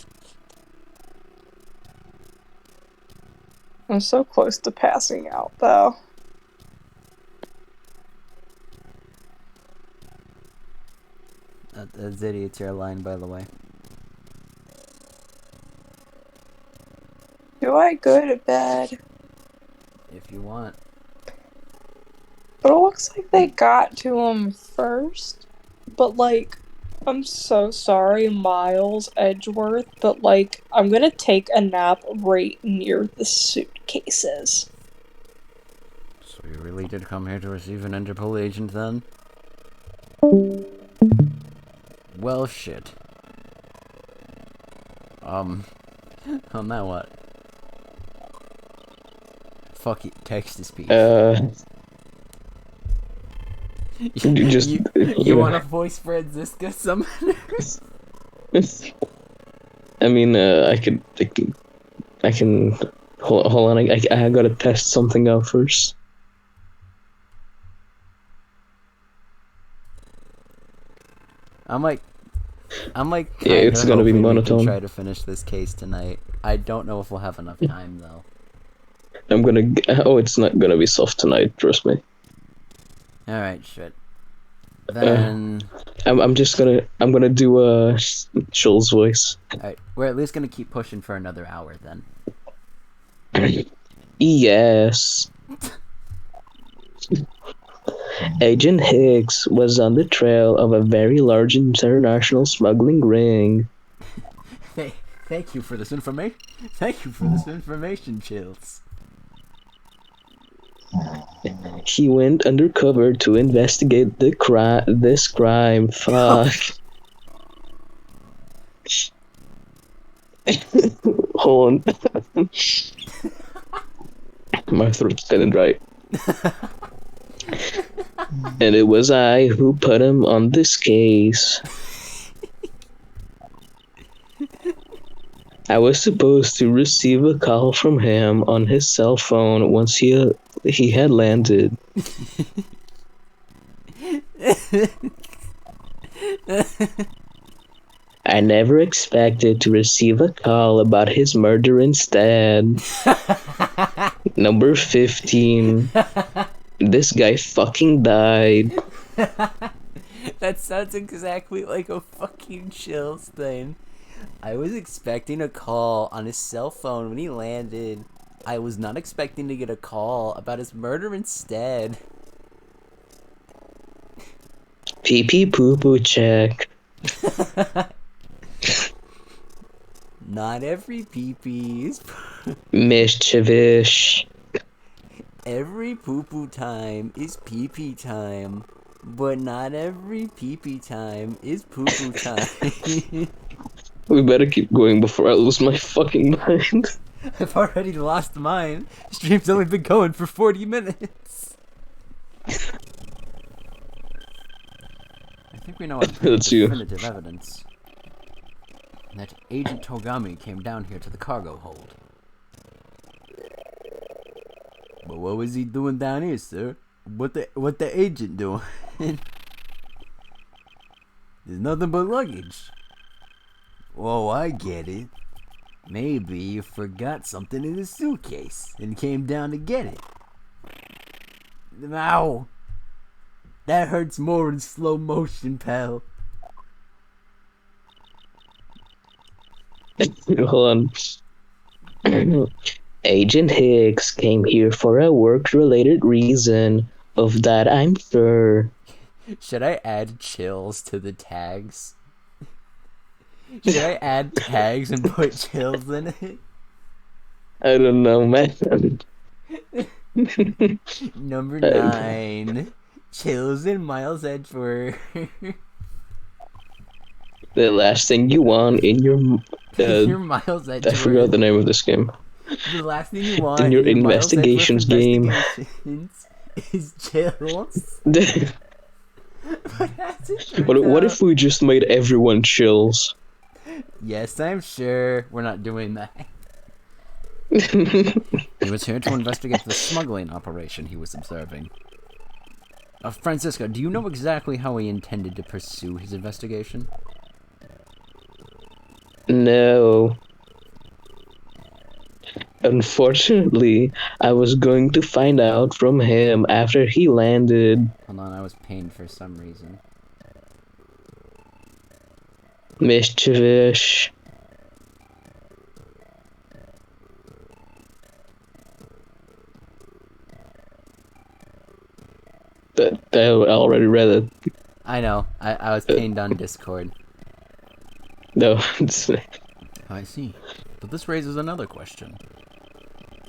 I'm so close to passing out, though. Ziddy, it's your line, by the way. Do I go to bed? If you want. But it looks like they got to him first. But, like, I'm so sorry, Miles Edgeworth, but, like, I'm gonna take a nap right near the suitcases. So you really did come here to receive an Interpol agent, then? Well, shit. On that what? Fuck it, text this piece. You want to voice Franziska summon? I mean, I can. Hold on. I gotta test something out first. I'm like. Yeah, it's gonna be monotone. We can try to finish this case tonight. I don't know if we'll have enough time though. It's not gonna be soft tonight. Trust me. All right, shit. Then I'm gonna do a Shul's voice. all right, we're at least gonna keep pushing for another hour then. Yes. Agent Higgs was on the trail of a very large international smuggling ring. Thank you for this information. Thank you for this information, Chills. He went undercover to investigate this crime. Fuck. Hold on. My throat's dead and dry. And it was I who put him on this case. I was supposed to receive a call from him on his cell phone once he had landed. I never expected to receive a call about his murder instead. Number 15. This guy fucking died. That sounds exactly like a fucking Chills thing. I was expecting a call on his cell phone when he landed. I was not expecting to get a call about his murder instead. Pee pee poo poo check. Not every pee-pee is Mischievous. Every poo-poo time is pee-pee time, but not every pee-pee time is poo-poo time. We better keep going before I lose my fucking mind. I've already lost mine. Stream's only been going for 40 minutes. I think we know what definitive evidence that Agent Togami came down here to the cargo hold. But what was he doing down here, sir? What the agent doing? There's nothing but luggage. Oh, I get it. Maybe you forgot something in the suitcase and came down to get it. Ow! That hurts more in slow motion, pal. Hold on. Agent Hicks came here for a work-related reason. Of that, I'm sure. Should I add chills to the tags? Should I add tags and put chills in it? I don't know, man. Number 9. Chills in Miles Edgeworth. The last thing you want in your Your Miles I Edgeworth. forgot the name of this game. The last thing you want In your Miles investigations Edgeworth game. Investigations is chills. What if we just made everyone chills? Yes, I'm sure we're not doing that. He was here to investigate the smuggling operation he was observing. Franziska, do you know exactly how he intended to pursue his investigation? No. Unfortunately, I was going to find out from him after he landed. Hold on, I was pained for some reason. Mischievous. I already read it. I know. I was pained on Discord. No. I see. But this raises another question.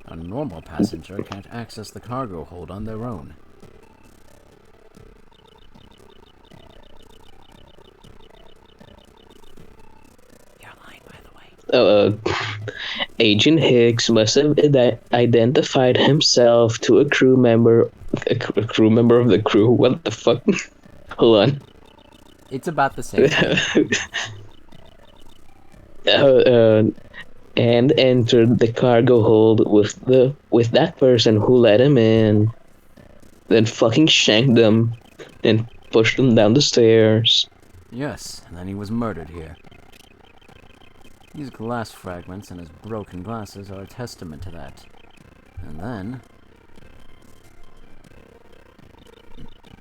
A normal passenger can't access the cargo hold on their own. You're lying, by the way. Agent Hicks must have identified himself to a crew member. A crew member of the crew? What the fuck? Hold on. It's about the same thing. And entered the cargo hold with that person who let him in. Then fucking shanked them and pushed them down the stairs. Yes, and then he was murdered here. These glass fragments and his broken glasses are a testament to that. And then...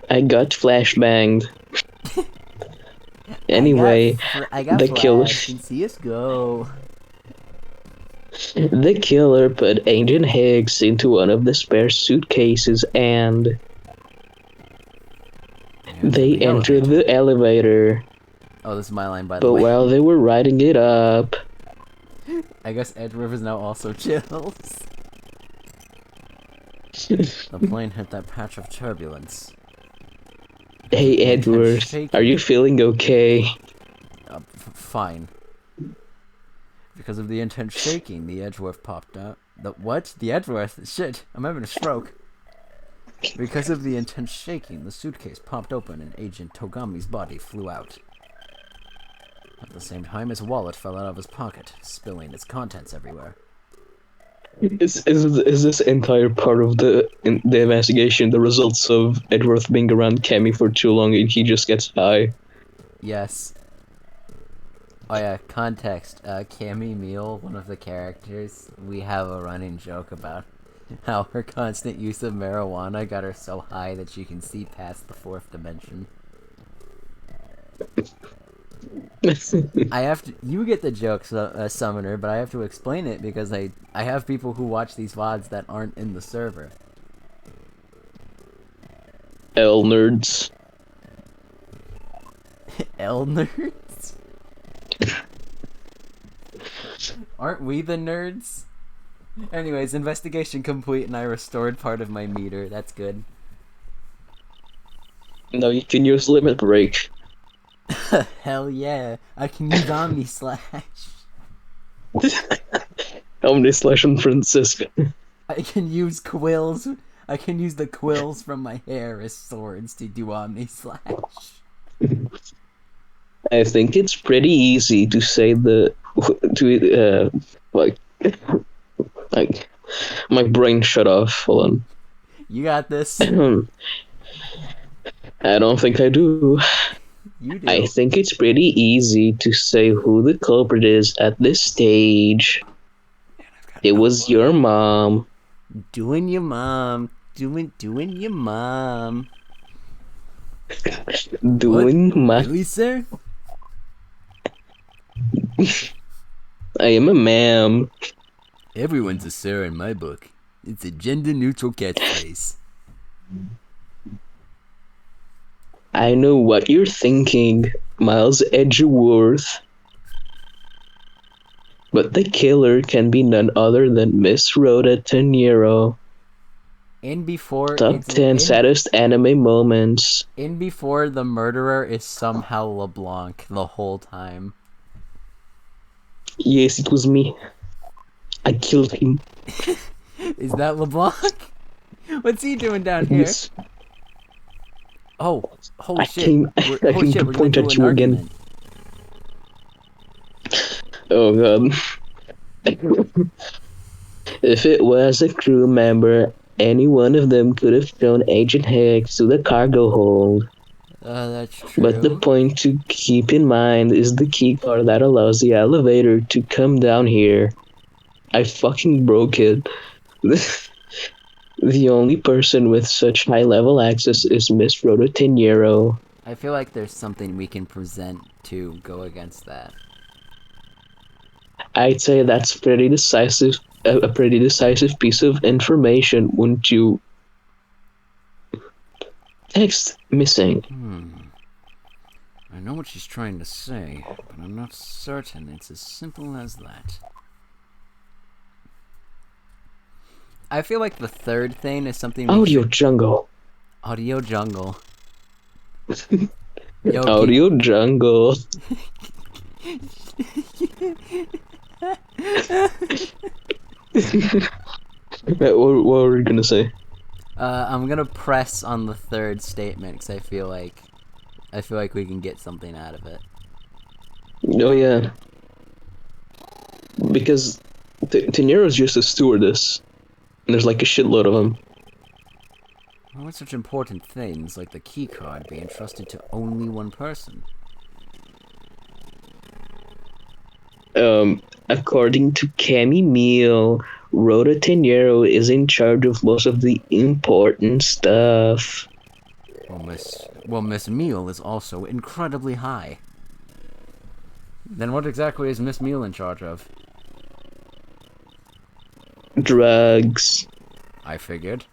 I got flashbanged. Anyway, I got the killer. can see us go. The killer put Agent Hicks into one of the spare suitcases and they entered the elevator. Oh, this is my line, by the But way. while they were riding it up... I guess Edgeworth is now also chills. The plane hit that patch of turbulence. Hey, Edgeworth, are you feeling okay? Fine. Because of the intense shaking, the Edgeworth popped out. The what? The Edgeworth? Shit, I'm having a stroke. Because of the intense shaking, the suitcase popped open and Agent Togami's body flew out. At the same time, his wallet fell out of his pocket, spilling its contents everywhere. Is this entire part of the investigation the results of Edgeworth being around Cammy for too long and he just gets high? Yes. Oh yeah, context. Cammy Meal, one of the characters, we have a running joke about how her constant use of marijuana got her so high that she can see past the 4th dimension. I have to. You get the jokes, Summoner, but I have to explain it because I have people who watch these VODs that aren't in the server. L nerds. L nerds? Aren't we the nerds? Anyways, investigation complete and I restored part of my meter. That's good. No, you can use limit break. Hell yeah. I can use Omni Slash. Omni Slash and Franziska. I can use quills. I can use the quills from my hair as swords to do Omni Slash. I think it's pretty easy to say like my brain shut off. Hold on. You got this. I don't think I do. You do. I think it's pretty easy to say who the culprit is at this stage. It was your mom. Doing your mom. Doing your mom. Doing my. Really, sir? I am a ma'am. Everyone's a sir in my book. It's a gender-neutral catchphrase. I know what you're thinking, Miles Edgeworth. But the killer can be none other than Miss Rhoda Tenero. In before Top 10 saddest anime moments. In before the murderer is somehow LeBlanc the whole time. Yes, it was me. I killed him. Is that LeBlanc? What's he doing down here? Yes. Oh, holy I shit. came Holy shit, to we're point gonna at do you an again. argument. Oh god. If it was a crew member, any one of them could have shown Agent Hicks to the cargo hold. That's true. But the point to keep in mind is the key card that allows the elevator to come down here. I fucking broke it. The only person with such high level access is Miss Rhoda Tenero. I feel like there's something we can present to go against that. I'd say that's pretty decisive. A pretty decisive piece of information, wouldn't you? Text missing. I know what she's trying to say, but I'm not certain it's as simple as that. I feel like the third thing is something we Audio should... jungle. Audio jungle. Yo, Audio jungle. What were you gonna say? I'm gonna press on the third statement because I feel like we can get something out of it. Oh yeah. Because Tenero's just a stewardess, and there's like a shitload of them. Why would such important things like the key card be entrusted to only one person? According to Cammy Meal, Rhoda Tenero is in charge of most of the important stuff. Well, Miss Meal is also incredibly high. Then what exactly is Miss Meal in charge of? Drugs, I figured.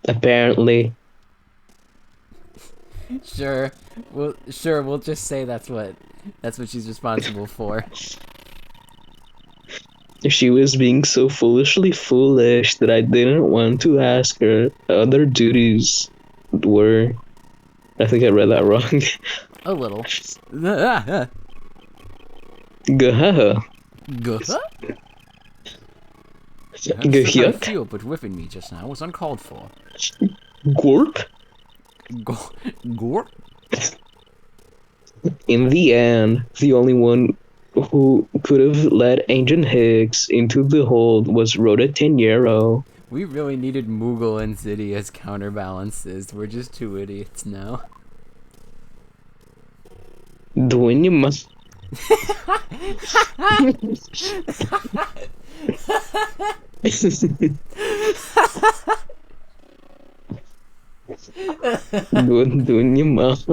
apparently. Sure, we'll just say that's what she's responsible for. She was being so foolishly foolish that I didn't want to ask her other duties were. I think I read that wrong. A little. Gahaha. Guh? I Gahyuk. feel, but whipping me just now was uncalled for. Gorp. Gorp? In the end, the only one who could have let Agent Hicks into the hold was Rhoda Tenero. We really needed Moogle and Ziddy as counterbalances. We're just two idiots now. Doing your must. doing your mouth.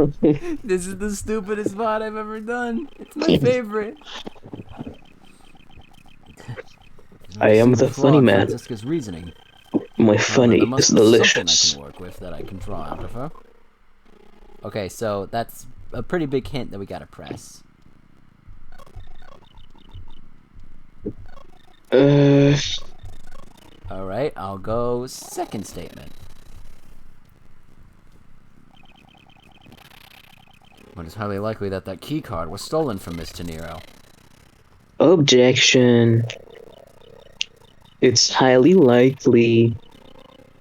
This is the stupidest VOD I've ever done. It's my favorite. I am the funny man. Franziska's reasoning. My funny There must is be something delicious. I can work with that I can draw out of her. Okay, so that's a pretty big hint that we gotta press. Alright, I'll go second statement. But it's highly likely that that key card was stolen from Miss Tenero. Objection. It's highly likely.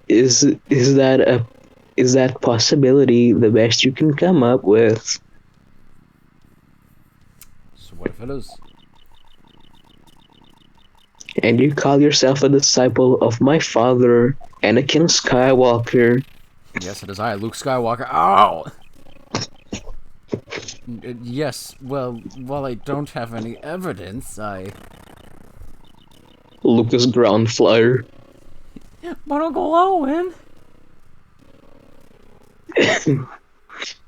Is that possibility the best you can come up with? So what if it is? And you call yourself a disciple of my father, Anakin Skywalker. Yes, it is I, Luke Skywalker. Ow! Yes, well, while I don't have any evidence, Lucas ground flyer. But Uncle Owen...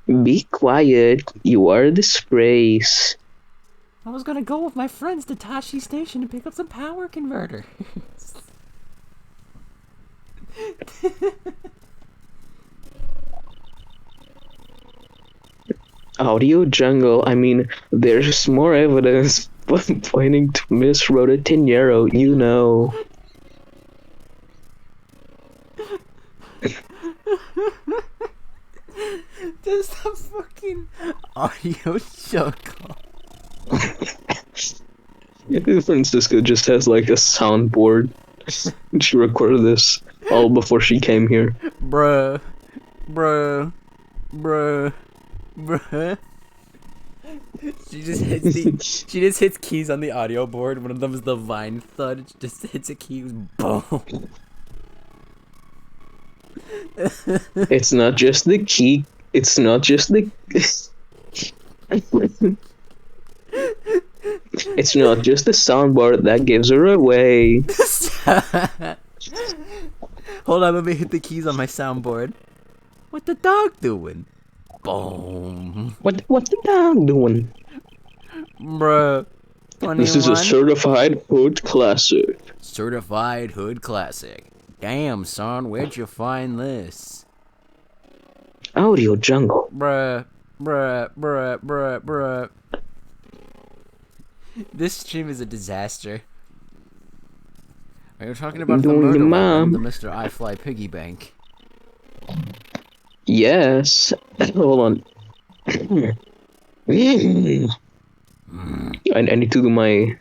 Be quiet. You are a disgrace. I was gonna go with my friends to Tashi Station to pick up some power converter. Audio jungle. I mean, there's more evidence pointing to Miss Rhoda Tinero, you know. Just a fucking audio jungle. Franziska just has like a soundboard. She recorded this all before she came here. Bruh. She just hits keys on the audio board. One of them is the Vine thud. It just hits a key. Boom. It's not just the key. It's not just the. It's not just the soundboard that gives her away. Hold on, let me hit the keys on my soundboard. What the dog doing? Boom. What the dog doing? Bruh. 21? This is a certified hood classic. Certified hood classic. Damn, son, where'd you find this? Audio jungle. Bruh. This stream is a disaster. Are you talking about the Doing murder the weapon, mom. the Mr. I Fly piggy bank? Yes. Hold on. I need to do my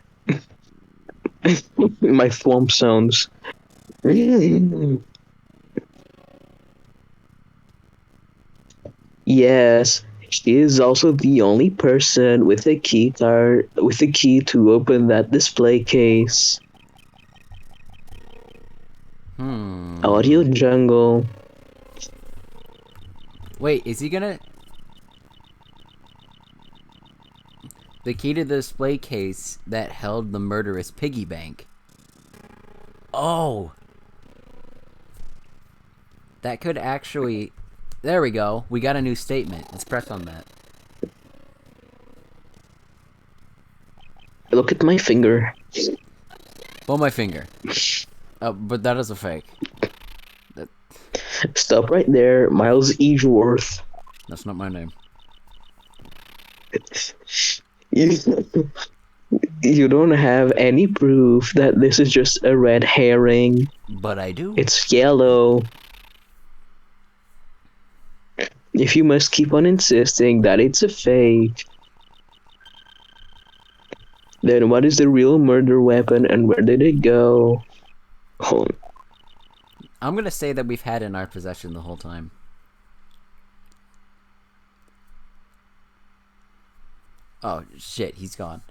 my thwomp sounds. Yes, she is also the only person with a key to open that display case. Audio jungle. Wait, is he gonna... The key to the display case that held the murderous piggy bank. Oh! That could actually... There we go. We got a new statement. Let's press on that. Look at my finger. Well, my finger. But that is a fake. Stop right there, Miles Edgeworth. That's not my name. You don't have any proof that this is just a red herring. But I do. It's yellow. If you must keep on insisting that it's a fake, then what is the real murder weapon and where did it go? Hold on. I'm gonna say that we've had it in our possession the whole time. Oh, shit, he's gone.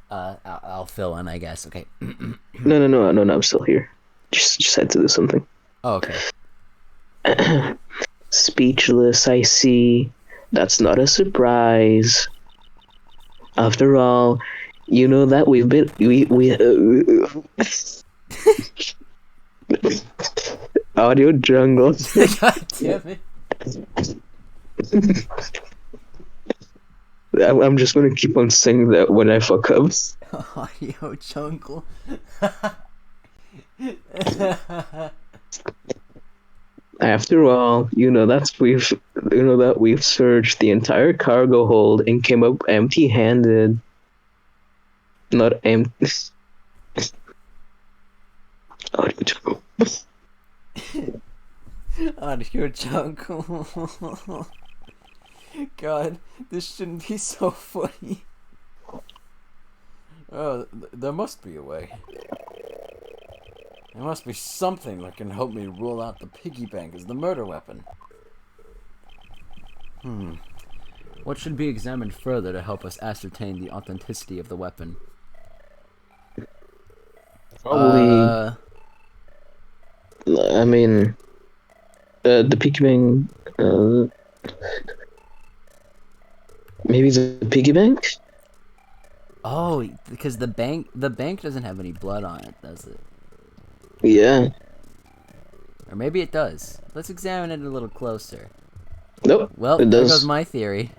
I'll fill in, I guess. Okay. No, I'm still here. Just had to do something. Oh, okay. Speechless, I see. That's not a surprise. After all, you know that we audio jungle. God damn it. I'm just gonna keep on saying that when I fuck up. Audio jungle. After all, you know that we've searched the entire cargo hold and came up empty-handed. Not empty. Audio jungle. Audio jungle. God, this shouldn't be so funny. Oh, there must be a way. There must be something that can help me rule out the piggy bank as the murder weapon. What should be examined further to help us ascertain the authenticity of the weapon? Probably. I mean, the piggy bank. Maybe the piggy bank? Oh, because the bank doesn't have any blood on it, does it? Yeah. Or maybe it does. Let's examine it a little closer. Nope. Well, it there does. goes my theory.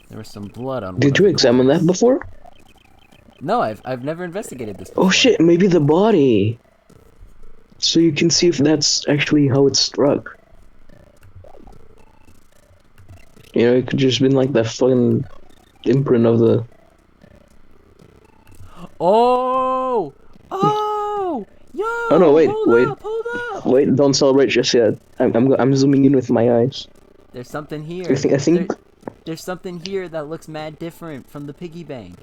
There was some blood on. Did you examine that before? No, I've never investigated this before. Oh shit! Maybe the body. So you can see if that's actually how it struck. You know, it could just been like that fucking imprint of the. Oh! Oh! Yo! Oh no! Wait! Hold up! Wait! Don't celebrate just yet. I'm zooming in with my eyes. There's something here. I think. There's something here that looks mad different from the piggy bank.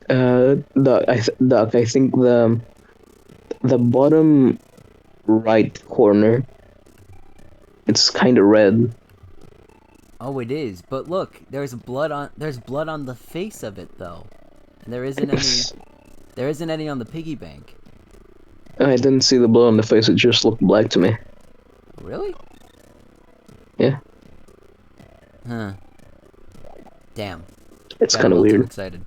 Doc, I think the bottom right corner, it's kind of red. Oh, it is. But look, there's blood on the face of it though. And there isn't any on the piggy bank. I didn't see the blood on the face. It just looked black to me. Really? Yeah. Huh. Damn. It's Got kind a of little too weird. excited.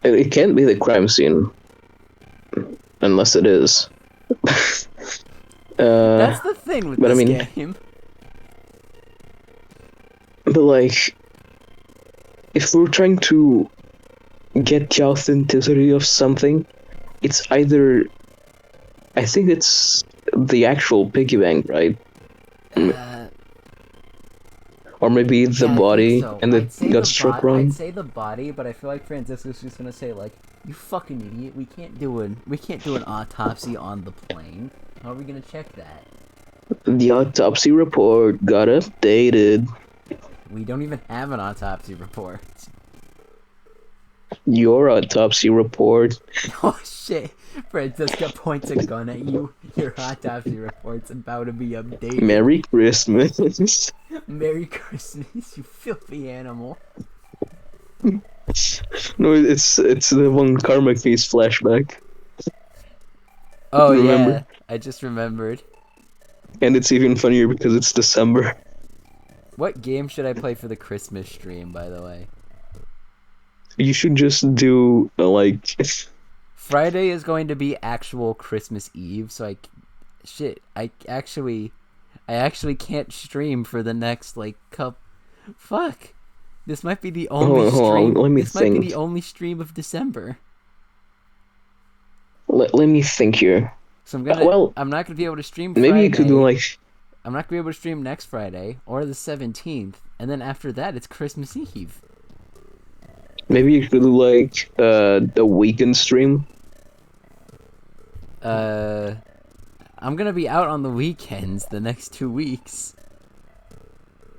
It can't be the crime scene, unless it is. That's the thing with but this I mean, game. But like, if we're trying to get the authenticity of something, it's either, I think it's the actual piggy bank, right? Or maybe the body, so. and it got struck wrong. I'd say the body, but I feel like Franziska's just gonna say like, "You fucking idiot! We can't do an autopsy on the plane. How are we gonna check that? The autopsy report got updated. We don't even have an autopsy report." Your autopsy report. Oh shit! Franziska points a gun at you. Your autopsy report's about to be updated. Merry Christmas. Merry Christmas, you filthy animal. No, it's the one karma case flashback. Oh Remember? yeah, I just remembered. And it's even funnier because it's December. What game should I play for the Christmas stream, by the way? You should just do like. Friday is going to be actual Christmas Eve, so I actually can't stream for the next fuck. This might be the only stream. Let me this think. might be the only stream of December. Let me think here. So I'm not gonna be able to stream Friday. Maybe you could do like. I'm not gonna be able to stream next Friday or the 17th, and then after that it's Christmas Eve. Maybe you could do like the weekend stream. I'm gonna be out on the weekends the next 2 weeks.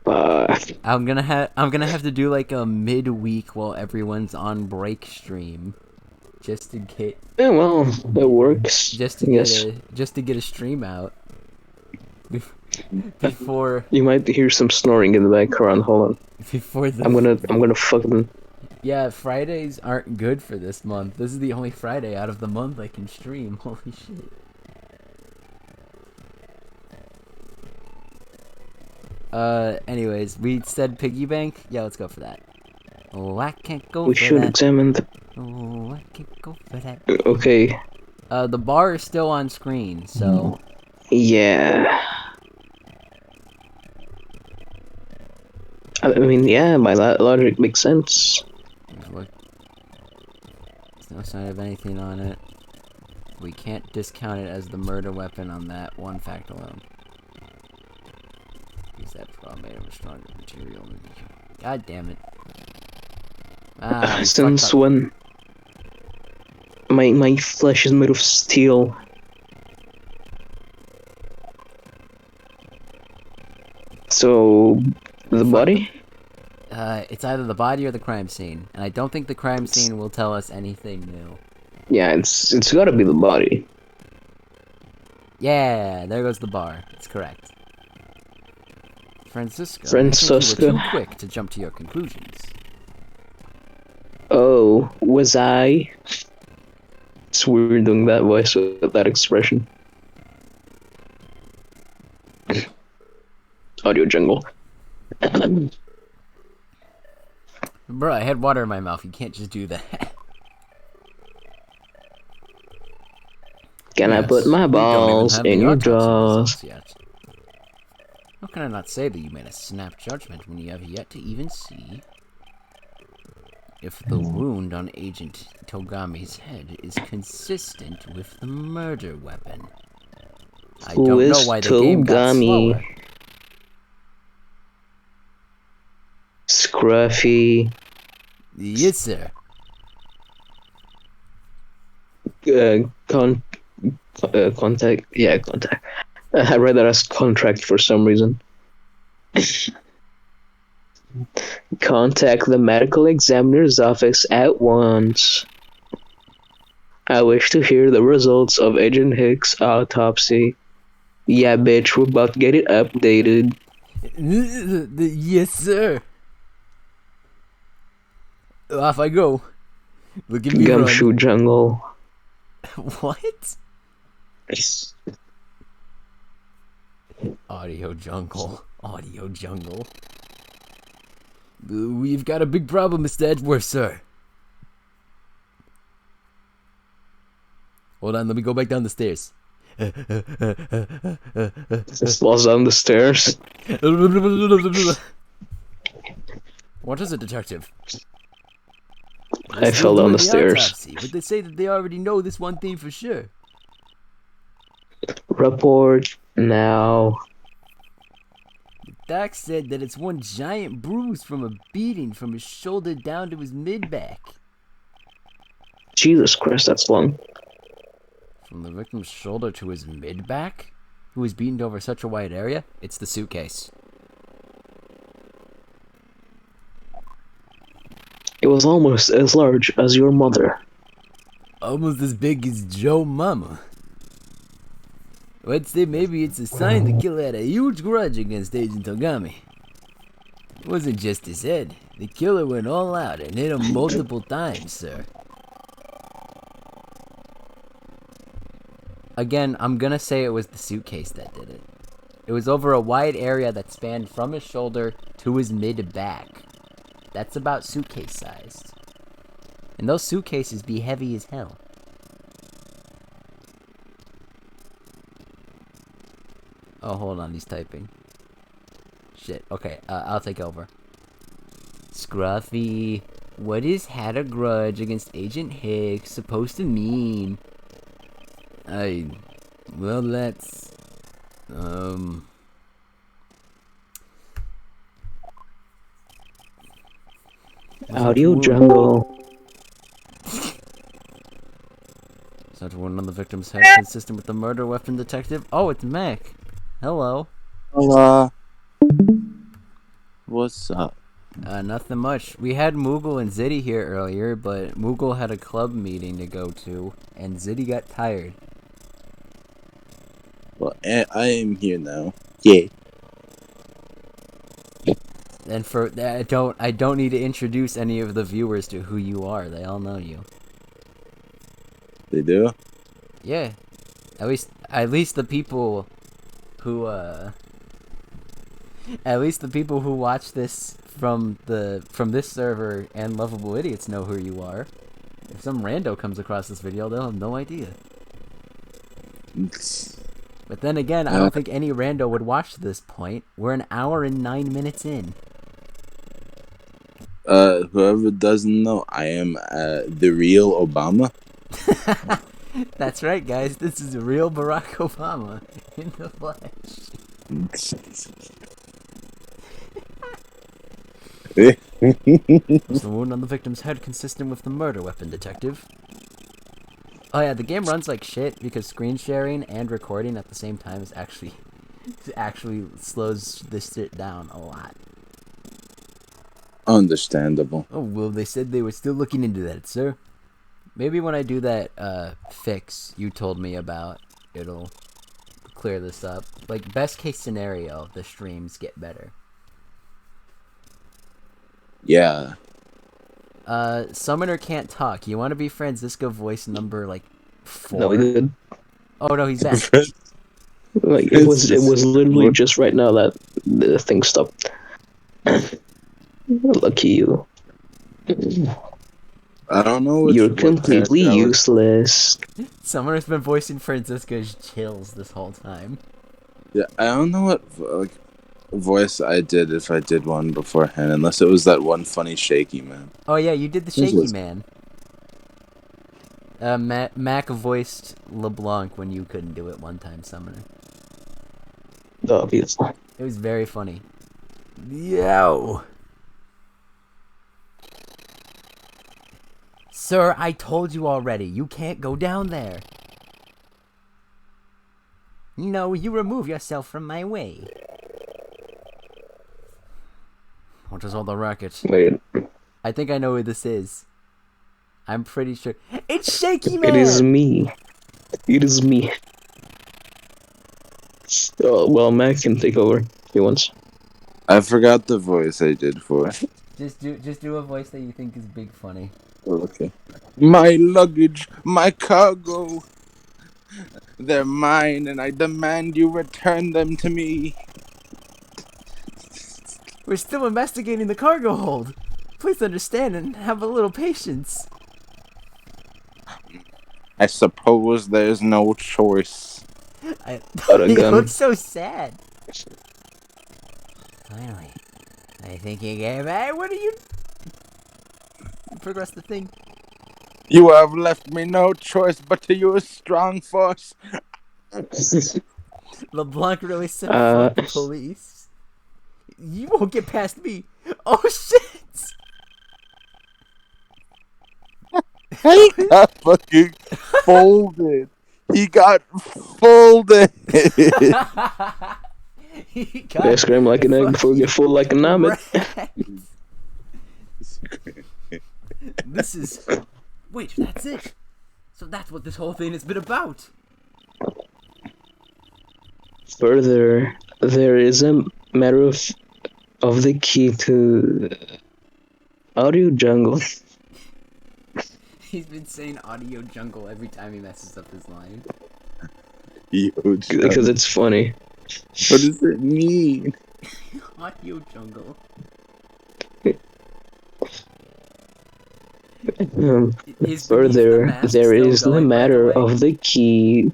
I'm gonna have to do like a midweek while everyone's on break stream, just to get. Yeah, well, that works. Just to get a stream out. Before. You might hear some snoring in the background. Hold on. Before the. I'm gonna fucking. Yeah, Fridays aren't good for this month. This is the only Friday out of the month I can stream. Holy shit. Anyways, we said piggy bank. Yeah, let's go for that. Oh, I can't go We for should that. examine the. Oh, I can't go for that. Okay. The bar is still on screen, so. Yeah. I mean, yeah, by that logic makes sense. Look. There's no sign of anything on it. We can't discount it as the murder weapon on that one fact alone. Use that straw made of a stronger material. God damn it. Since when my flesh is made of steel. So the body? It's either the body or the crime scene, and I don't think the crime scene will tell us anything new. Yeah, it's gotta be the body. Yeah, there goes the bar. It's correct. Franziska. I think you were too quick to jump to your conclusions. Oh, was I? It's weird doing that voice with that expression. Audio jungle. Bro, I had water in my mouth. You can't just do that. Can I put my balls in your jaws? Yet. How can I not say that you made a snap judgment when you have yet to even see if the wound on Agent Togami's head is consistent with the murder weapon? I don't know why the game got slower. Scruffy. Yes, sir. Contact. Yeah, contact. I read that as contract for some reason. Contact the medical examiner's office at once. I wish to hear the results of Agent Hicks' autopsy. Yeah, bitch, we're about to get it updated. Yes, sir. Off I go. Look at me Gumshoe run. jungle. What? Audio jungle. Audio jungle. We've got a big problem, Mr. Edgeworth, sir. Hold on, let me go back down the stairs. Just falls down the stairs. What is it, detective? I fell down the stairs. Autopsy, but they say that they already know this one thing for sure. Report now. Doc said that it's one giant bruise from a beating from his shoulder down to his mid-back. Jesus Christ, that's long. From the victim's shoulder to his mid-back? Who was beaten over such a wide area? It's the suitcase. It was almost as large as your mother. Almost as big as Joe Mama. I'd say maybe it's a sign the killer had a huge grudge against Agent Togami. It wasn't just his head. The killer went all out and hit him multiple times, sir. Again, I'm gonna say it was the suitcase that did it. It was over a wide area that spanned from his shoulder to his mid-back. That's about suitcase-sized. And those suitcases be heavy as hell. Oh, hold on, he's typing. Shit, okay, I'll take over. Scruffy, what is had a grudge against Agent Hicks supposed to mean? Well, that's, Audio jungle. Such a wound on the victim's head consistent with the murder weapon, detective. Oh, it's Mac. Hello. Hola. What's up? Nothing much. We had Moogle and Ziddy here earlier, but Moogle had a club meeting to go to, and Ziddy got tired. Well, I am here now. Yeah. And for I don't need to introduce any of the viewers to who you are. They all know you. They do? Yeah. At least the people who watch this from this server and Lovable Idiots know who you are. If some rando comes across this video, they'll have no idea. But then again, I don't think any rando would watch to this point. We're an hour and 9 minutes in. Whoever doesn't know, I am the real Obama. That's right, guys. This is a real Barack Obama in the flesh. Was the wound on the victim's head consistent with the murder weapon, detective? Oh yeah, the game runs like shit because screen sharing and recording at the same time is actually slows this shit down a lot. Understandable. Oh, well, they said they were still looking into that, sir. Maybe when I do that fix you told me about, it'll clear this up. Like, best case scenario, the streams get better. Yeah. Summoner can't talk. You want to be Franziska voice number, like, No, we good. Oh no, he's back. Like it was literally just right now that the thing stopped. Lucky you. I don't know. You're completely useless. Someone has been voicing Franziska's chills this whole time. Yeah, I don't know what voice I did if I did one beforehand, unless it was that one funny shaky man. Oh yeah, you did the shaky man. Mac voiced LeBlanc when you couldn't do it one time, Summoner. Obviously. It was very funny. Yo! Sir, I told you already, you can't go down there. No, you remove yourself from my way. What is all the racket? Wait. I think I know who this is. I'm pretty sure. It's Shaky Man! It is me. It is me. Oh, well, Mac can take over if he wants. I forgot the voice I did for. Just do a voice that you think is big funny. Okay. My luggage, my cargo. They're mine, and I demand you return them to me. We're still investigating the cargo hold. Please understand and have a little patience. I suppose there's no choice. You look so sad. Finally, I think you gave out. What are you? Progress the thing. You have left me no choice but to use strong force. LeBlanc really said, "Fuck the police. You won't get past me." Oh shit! He got fucking folded. He got folded. They scream like an egg before we get full like a nugget. This is... Wait, that's it. So that's what this whole thing has been about. Further, there is a matter of the key to Audio Jungle. He's been saying Audio Jungle every time he messes up his line. Because it's funny. What does it mean? Audio Jungle. Further, there is the matter of the key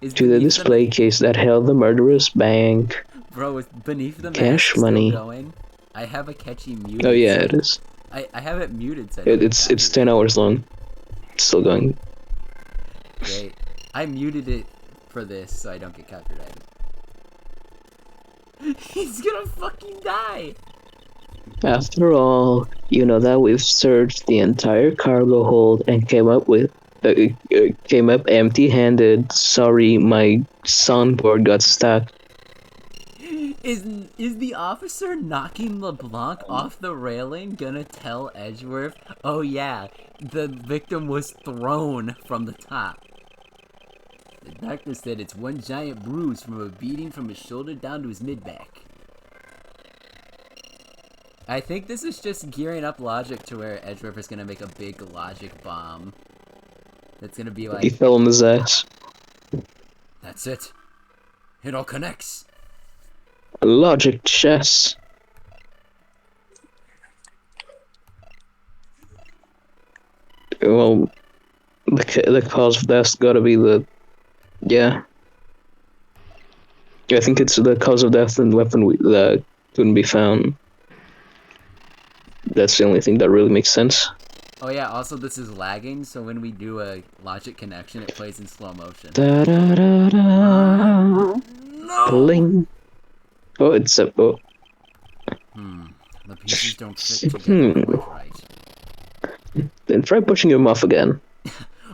to the display case that held the murderous bank. Bro, is Beneath the Cash Mask money. still going? I have a catchy mute. Oh yeah, it is. I have it muted. So It's 10 hours long. It's still going. Great. I muted it for this so I don't get copyrighted. He's gonna fucking die! After all, you know that we've searched the entire cargo hold and came up empty-handed. Sorry, my soundboard got stuck. Is the officer knocking LeBlanc off the railing gonna tell Edgeworth, oh yeah, the victim was thrown from the top? The doctor said it's one giant bruise from a beating from his shoulder down to his mid-back. I think this is just gearing up logic to where Edgeworth is gonna make a big logic bomb. That's gonna be like... He fell on his ass. That's it. It all connects. Logic chess. Well, the cause of death's gotta be the... Yeah. I think it's the cause of death and weapon that couldn't be found. That's the only thing that really makes sense. Oh yeah, also this is lagging, so when we do a logic connection, it plays in slow motion. Da da da da. No! Bling. Oh, it's a... Oh. The pieces don't fit together quite right. Then try pushing him off again.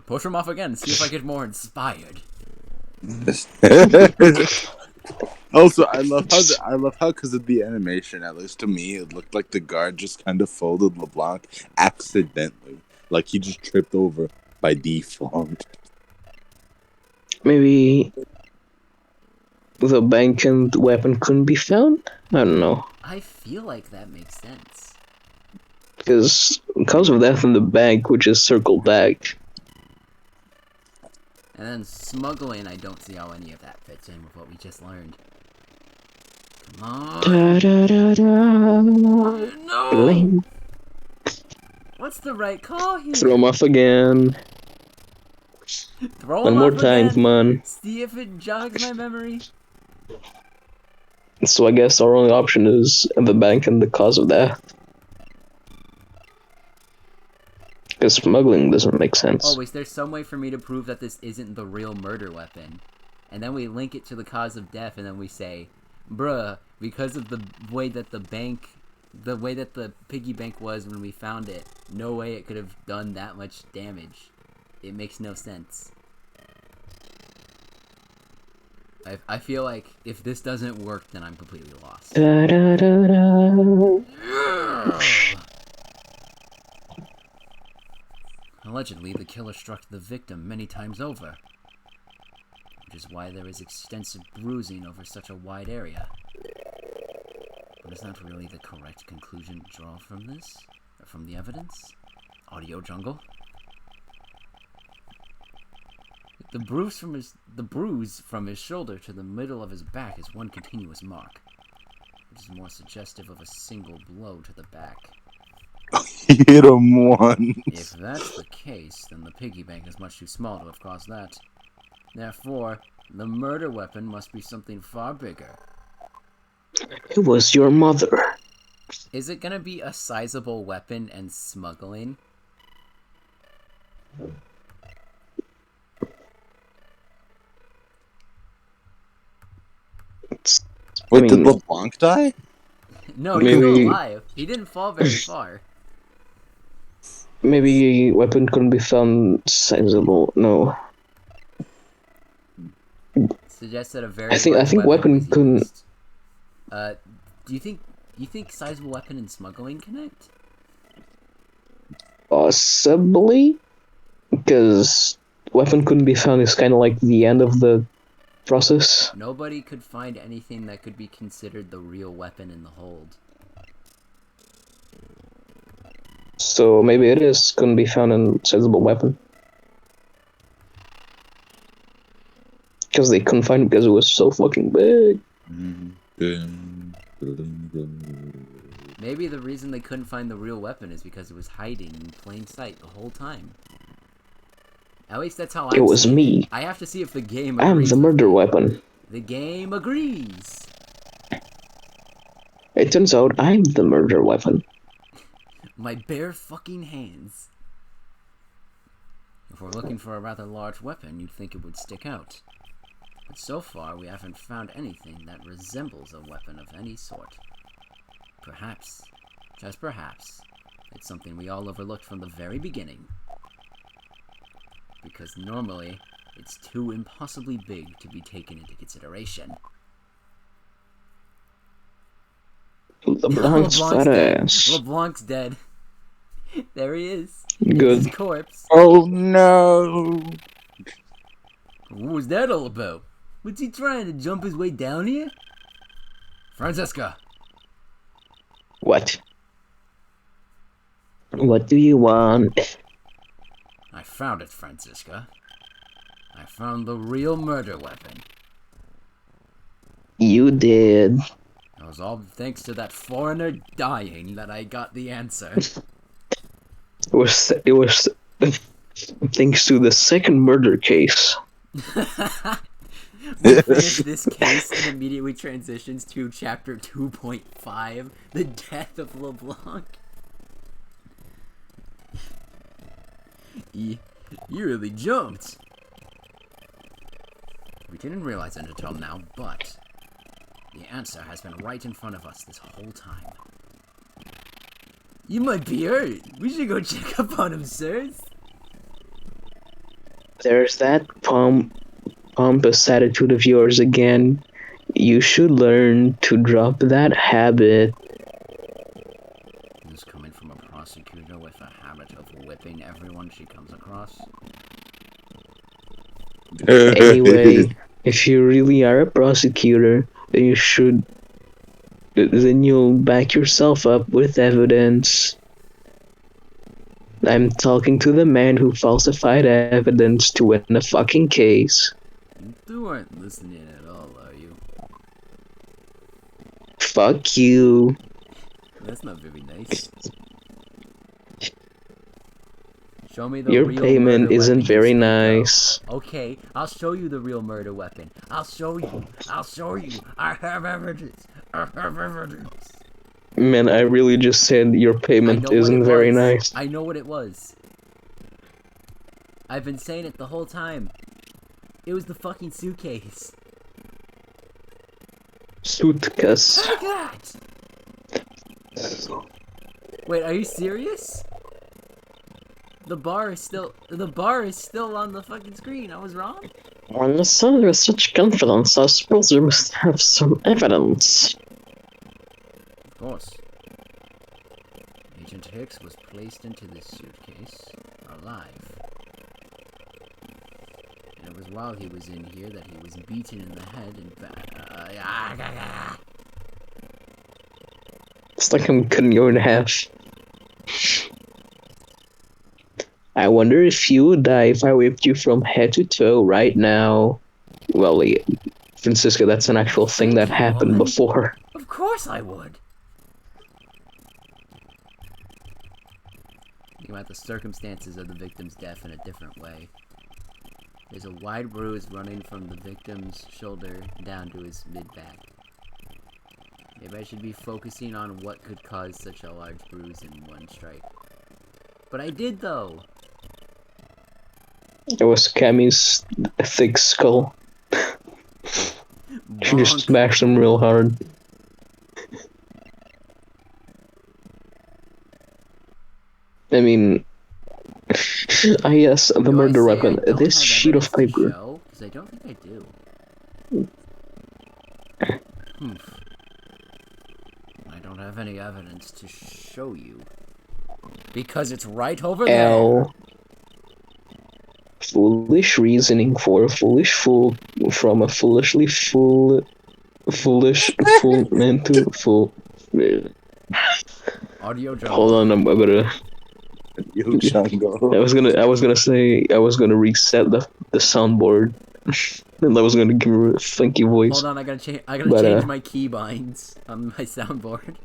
Push him off again, see if I get more inspired. Also, I love how because of the animation, at least to me, it looked like the guard just kind of folded LeBlanc accidentally, like he just tripped over by default. Maybe the bank and the weapon couldn't be found? I don't know. I feel like that makes sense. Because cause of death in the bank, which is circled back, And then smuggling, I don't see how any of that fits in with what we just learned. Come on. No! What's the right call here? Throw him off again. Throw One him more off time, again. come on. See if it jogs my memory. So I guess our only option is the bank and the cause of death. Because smuggling doesn't make sense. Oh, is there some way for me to prove that this isn't the real murder weapon? And then we link it to the cause of death, and then we say, bruh, because of the way that the piggy bank was when we found it, no way it could have done that much damage. It makes no sense. I feel like if this doesn't work, then I'm completely lost. Allegedly, the killer struck the victim many times over, which is why there is extensive bruising over such a wide area. But is that really the correct conclusion to draw from this? Or from the evidence? Audio jungle? The bruise from his shoulder to the middle of his back is one continuous mark, which is more suggestive of a single blow to the back. He hit him once. If that's the case, then the piggy bank is much too small to have caused that. Therefore, the murder weapon must be something far bigger. It was your mother. Is it gonna be a sizable weapon and smuggling? Wait, did LeBlanc die? No, he's still alive. He didn't fall very far. Maybe weapon couldn't be found sizable. No. Suggests that a very I think large weapon was couldn't. used. Do you think sizable weapon and smuggling connect? Possibly, because weapon couldn't be found is kind of like the end of the process. Nobody could find anything that could be considered the real weapon in the hold. So maybe it is couldn't be found in sizable weapon. Because they couldn't find it because it was so fucking big. Maybe the reason they couldn't find the real weapon is because it was hiding in plain sight the whole time. At least that's how It was me. I have to see if the game I'm agrees the murder weapon. The game agrees. It turns out I'm the murder weapon. My bare fucking hands. If we're looking for a rather large weapon, you'd think it would stick out. But so far, we haven't found anything that resembles a weapon of any sort. Perhaps, just perhaps, it's something we all overlooked from the very beginning. Because normally, it's too impossibly big to be taken into consideration. LeBlanc's fat dead. ass. LeBlanc's dead. There he is. Good. It's his corpse. Oh no! What was that all about? What's he trying to jump his way down here? Franziska! What? What do you want? I found it, Franziska. I found the real murder weapon. You did. It was all thanks to that foreigner dying that I got the answer. It was thanks to the second murder case. We finish this case and immediately transitions to chapter 2.5, the death of LeBlanc. You really jumped. We didn't realize it until now, but the answer has been right in front of us this whole time. You might be hurt. We should go check up on him, sirs. There's that pompous attitude of yours again. You should learn to drop that habit. This coming from a prosecutor with a habit of whipping everyone she comes across. Anyway, if you really are a prosecutor, then you'll back yourself up with evidence. I'm talking to the man who falsified evidence to win a fucking case. You aren't listening at all, are you? Fuck you. That's not very nice. Show me the Your real payment murder isn't weapon you very speak of. nice. Okay, I'll show you the real murder weapon. I'll show you. I have evidence. Man, I really just said your I payment know what isn't it very was. nice. I know what it was. I've been saying it the whole time. It was the fucking suitcase. Suitcase. Look at that! Wait, are you serious? The bar is still on the fucking screen. I was wrong? When you say with such confidence, I suppose you must have some evidence. Of course. Agent Hicks was placed into this suitcase alive. And it was while he was in here that he was beaten in the head and back. It's like I'm cutting you in half. I wonder if you would die if I whipped you from head to toe right now. Well, yeah, Franziska, that's an actual thing that happened before. Of course I would. Think about the circumstances of the victim's death in a different way. There's a wide bruise running from the victim's shoulder down to his mid-back. Maybe I should be focusing on what could cause such a large bruise in one strike. But I did, though! It was Cammy's thick skull. She just smashed him real hard. I mean, I guess the murder weapon. This sheet of paper. Because I don't think I do. I don't have any evidence to show you. Because it's right over there. L. Foolish reasoning for a foolish fool from a foolishly foolish man to fool. Audio jungle. Hold on, I'm gonna. Yo, jungle. I was gonna reset the soundboard, and I was gonna give her a funky voice. Hold on, I gotta change my keybinds on my soundboard.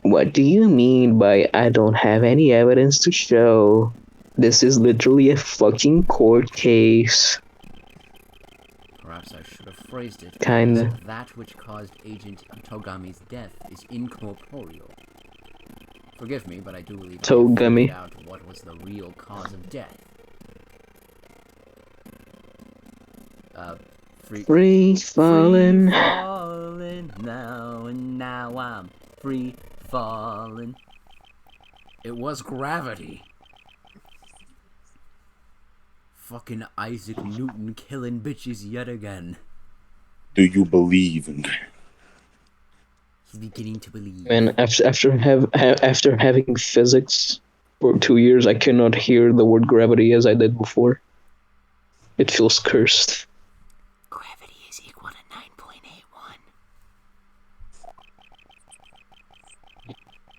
What do you mean by I don't have any evidence to show? This is literally a fucking court case. Perhaps I should have phrased it. Kinda. That which caused Agent Togami's death is incorporeal. Forgive me, but I do believe I figured out what was the real cause of death. Free falling. Free falling now, and now I'm free falling. It was gravity. Fucking Isaac Newton killing bitches yet again. Do you believe in that? He's beginning to believe. Man, after having physics for 2 years, I cannot hear the word gravity as I did before. It feels cursed. Gravity is equal to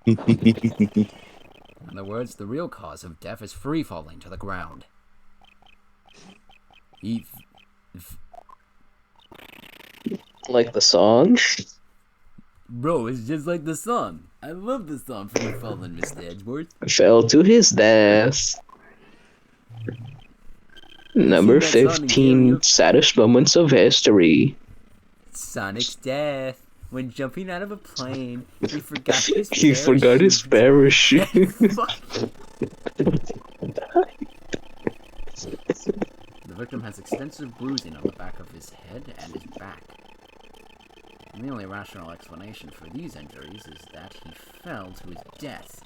9.81. In other words, the real cause of death is free falling to the ground. Like the song? Bro, it's just like the song. I love the song Free Falling, Mr. Edgeworth. Fell to his death. Number 15, saddest moments of history. Sonic's death. When jumping out of a plane, he forgot his parachute. He forgot his parachute. The victim has extensive bruising on the back of his head and his back. And the only rational explanation for these injuries is that he fell to his death.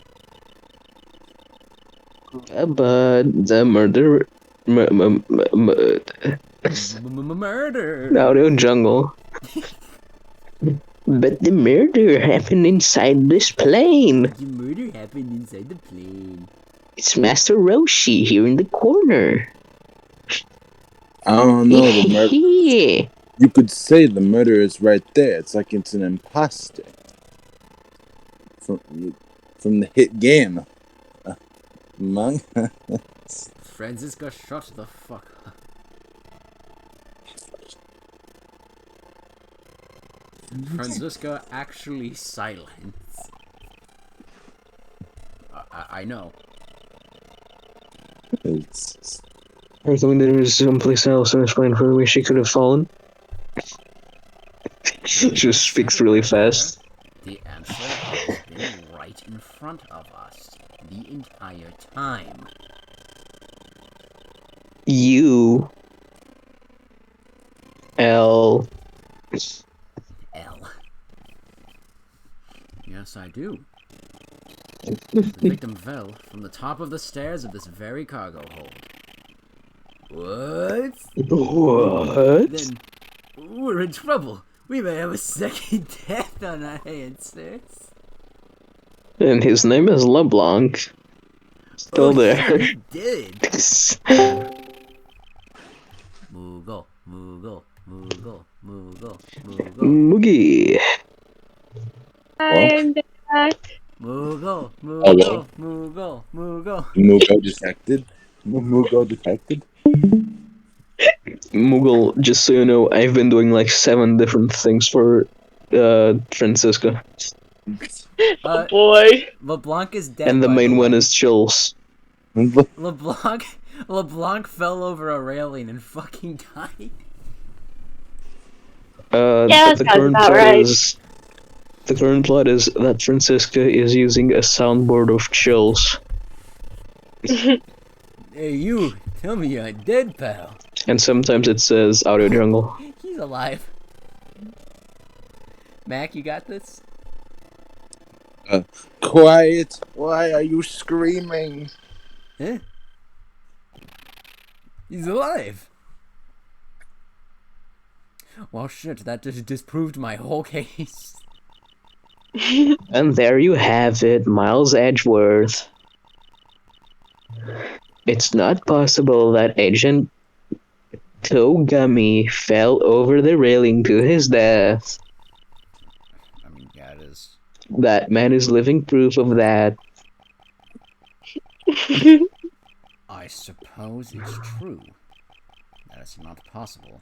But the murder... Murder! Audio jungle. But the murder happened inside this plane. The murder happened inside the plane. It's Master Roshi here in the corner. I don't know. The murder. You could say the murder is right there. It's like it's an imposter. From from the hit game Among Us. Franziska, shut the fuck up. Franziska, actually silence. I know. It's Or something that was someplace else and explain for the way she could have fallen. She just speaks really fast. The answer has been right in front of us the entire time. U L L. Yes, I do. The victim fell from the top of the stairs of this very cargo hold. What? What? Then we're in trouble. We may have a second death on our hands, sirs. And his name is LeBlanc. Still there. He did. Moogle, Moogle, Moogle, Moogle, Moogle, Moogie. I'm back. Moogle, Hello. Moogle, Moogle, Moogle. Moogle detected. Moogle detected. Moogle, just so you know, I've been doing like 7 different things for Franziska. Oh boy. LeBlanc is dead. And the by main one way. is Chills. LeBlanc fell over a railing and fucking died. Yeah, that The sounds current about plot right. is the current plot is that Franziska is using a soundboard of Chills, Hey, you, tell me you're dead, pal. and sometimes it says Audio Jungle. He's alive. Mac, you got this? Quiet! Why are you screaming? Huh? He's alive. Well, shit, that just disproved my whole case. And there you have it, Miles Edgeworth. It's not possible that Agent Togami fell over the railing to his death. I mean, yeah, it is. That man is living proof of that. I suppose it's true that it's not possible,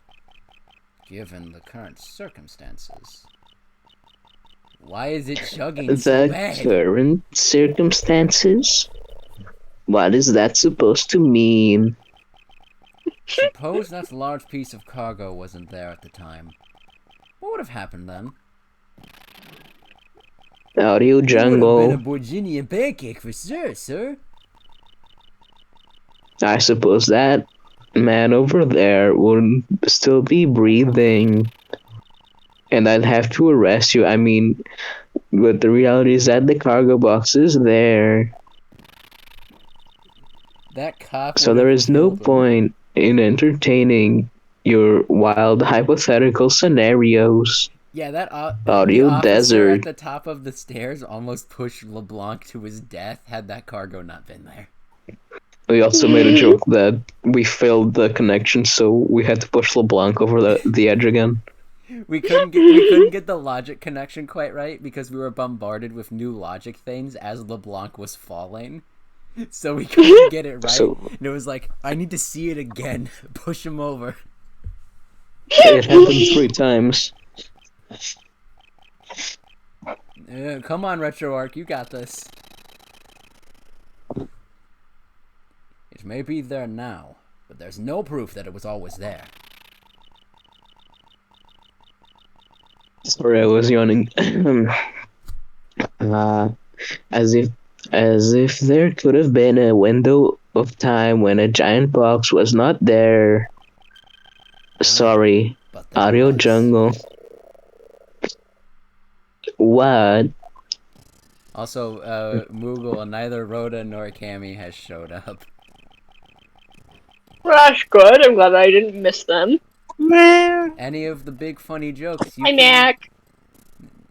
given the current circumstances. Why is it chugging so The bad? current circumstances? What is that supposed to mean? Suppose that large piece of cargo wasn't there at the time. What would have happened then? Audio It would have Jungle. been a Borginian pancake for sure, sir. I suppose that man over there would still be breathing. And I'd have to arrest you. I mean, but the reality is that the cargo box is there. That cop. So would there have is no killed him. point in entertaining your wild hypothetical scenarios. Yeah, that Audio the officer Desert. at the top of the stairs almost pushed LeBlanc to his death had that cargo not been there. We also made a joke that we failed the connection, so we had to push LeBlanc over the edge again. We couldn't get the logic connection quite right because we were bombarded with new logic things as LeBlanc was falling. So we couldn't get it right. So- And it was like, I need to see it again. Push him over. It happened 3 times. Come on, RetroArch, you got this. It may be there now, but there's no proof that it was always there. Sorry, I was yawning. As if there could have been a window of time when a giant box was not there. Sorry, But there Audio was. Jungle. What? Also, Moogle, neither Rhoda nor Cammy has showed up. Well, that's good. I'm glad I didn't miss them. Any of the big funny jokes you Hi, can, Mac.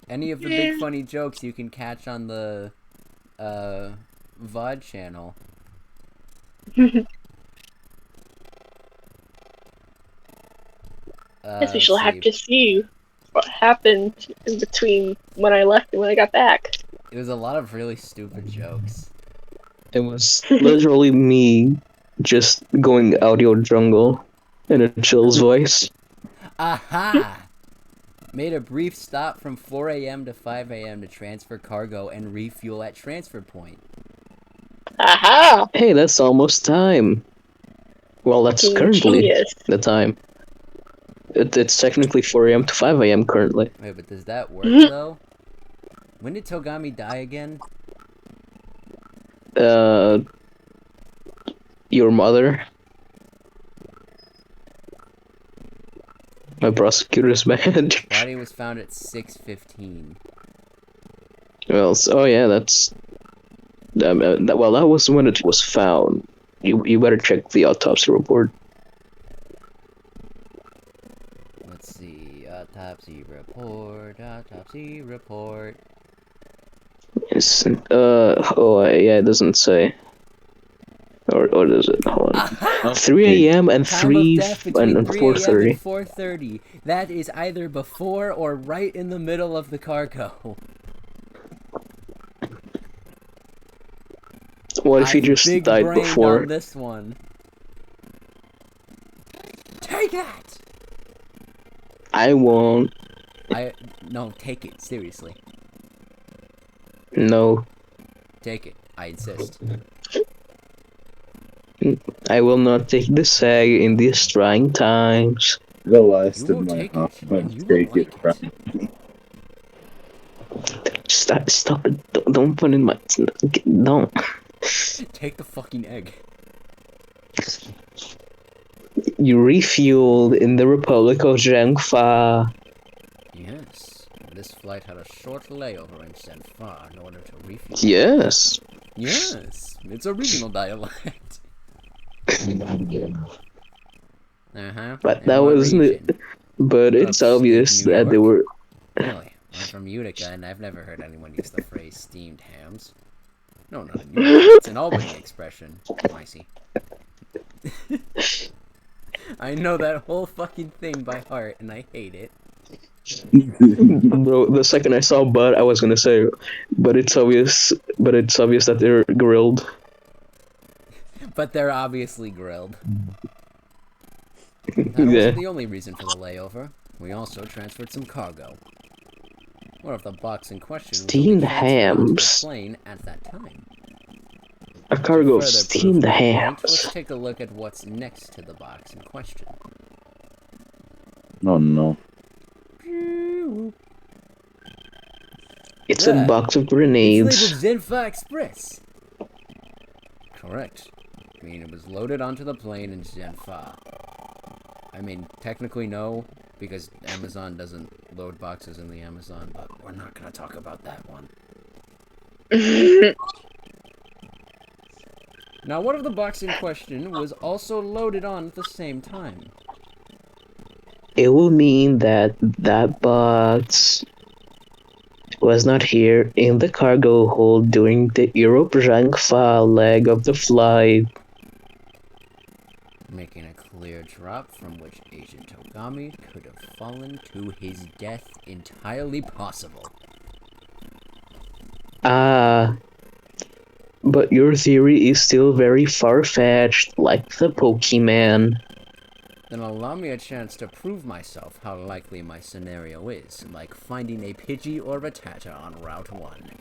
any of the big funny jokes you can catch on the VOD channel. Guess we shall have see. to see what happened in between when I left and when I got back. It was a lot of really stupid jokes. It was literally me just going audio jungle in a chill's voice. Aha! Made a brief stop from 4 a.m. to 5 a.m. to transfer cargo and refuel at transfer point. Aha! Hey, that's almost time. Well, that's currently Genius. the time. It's technically 4 a.m. to 5 a.m. currently. Wait, but does that work though? When did Togami die again? Your mother? My prosecutor's mad. Body was found at 6:15. Well, oh yeah, that's... well, that was when it was found. You better check the autopsy report. Let's see. Autopsy report. Autopsy report. Yes. Yeah, it doesn't say. Or does it? Hold on. 3 a.m. and Time 3 of death between and 3 a.m. 4:30. and 4:30. That is either before or right in the middle of the cargo. What if he just big died brained before? on this one. Take that! I won't. No, take it seriously. No, Take it. I insist. I will not take the sag in these trying times. The last You of will my take it, heart, and you will take it like from it. me. Stop it! Don't put in my... Don't. Take the fucking egg. You refueled in the Republic of Zhangfa. Yes. This flight had a short layover in Senfa in order to refuel. Yes. Yes. It's a regional dialect. Uh-huh. But In that what wasn't region? it. But it's Upstate obvious New that they York? were... Really? I'm from Utica, and I've never heard anyone use the phrase steamed hams. No, not in Utica. It's an Albany expression. I see. I know that whole fucking thing by heart, and I hate it. Bro, the second I saw Bud, I was gonna say, but it's obvious that they're grilled. But they're obviously grilled. That wasn't the only reason for the layover. We also transferred some cargo. What if the box in question was Steamed only transferred onto the hams. plane at that time? A cargo of Further steamed proof my point, hams. let's take a look at what's next to the box in question. Oh no. It's a There. box of It's grenades. labeled Zenfa Express. Correct. I mean, it was loaded onto the plane in Zenfa. I mean, technically no, because Amazon doesn't load boxes in the Amazon, but we're not gonna talk about that one. Now, what if the box in question was also loaded on at the same time? It will mean that that box was not here in the cargo hold during the Europe-Zhangfa leg of the flight. Making a clear drop from which Agent Togami could have fallen to his death entirely possible. But your theory is still very far-fetched, like the Pokemon. Then allow me a chance to prove myself how likely my scenario is, like finding a Pidgey or Rattata on Route 1.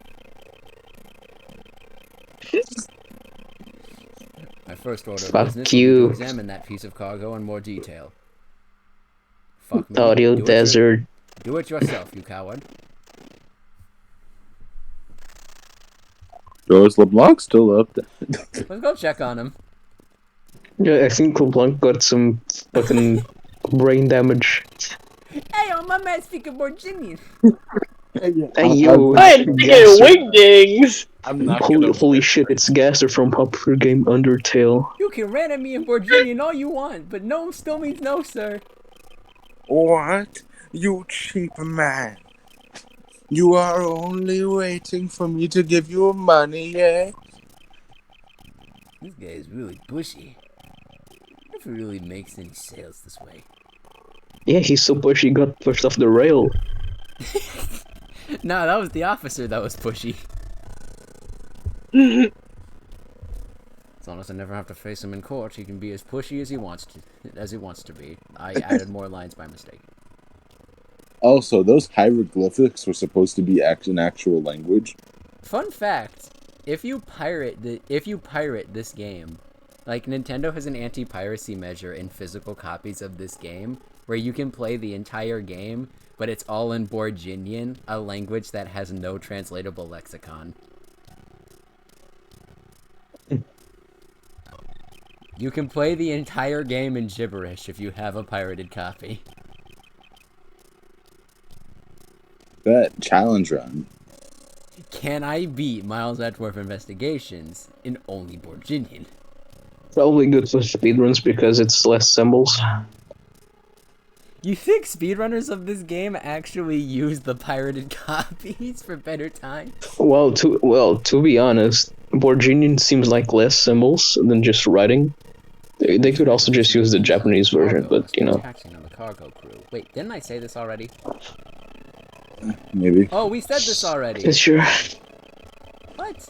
My first order of Fuck business will be you. to examine that piece of cargo in more detail. Fuck me. Audio Do it Desert. Do it yourself, you coward. George LeBlanc still up there. Let's go check on him. Yeah, I think LeBlanc got some fucking brain damage. Hey, oh, my man's speaking Virginian. Hey, yo, I'm thinking Gasser. wingdings! I'm not Holy shit, it's Gasser from popular game Undertale. You can rant at me in Virginian all you want, but no still means no, sir. What? You cheap man. You are only waiting for me to give you money, eh? This guy is really bushy. If he really makes any sales this way. Yeah, he's so pushy, he got pushed off the rail. No, that was the officer that was pushy. As long as I never have to face him in court, he can be as pushy as he wants to be. I added more lines by mistake. Also, those hieroglyphics were supposed to be an actual language. Fun fact: if you pirate this game, like Nintendo has an anti-piracy measure in physical copies of this game, where you can play the entire game, but it's all in Borginian, a language that has no translatable lexicon. You can play the entire game in gibberish if you have a pirated copy. That challenge run. Can I beat Miles Edgeworth Investigations in only Borginian? Probably good for speedruns because it's less symbols. You think speedrunners of this game actually use the pirated copies for better time? Well, to be honest, Borginian seems like less symbols than just writing. They could also just use the Japanese version, but you know. Taxing on the cargo crew. Wait, didn't I say this already? Maybe. Oh, we said this already. Sure. What?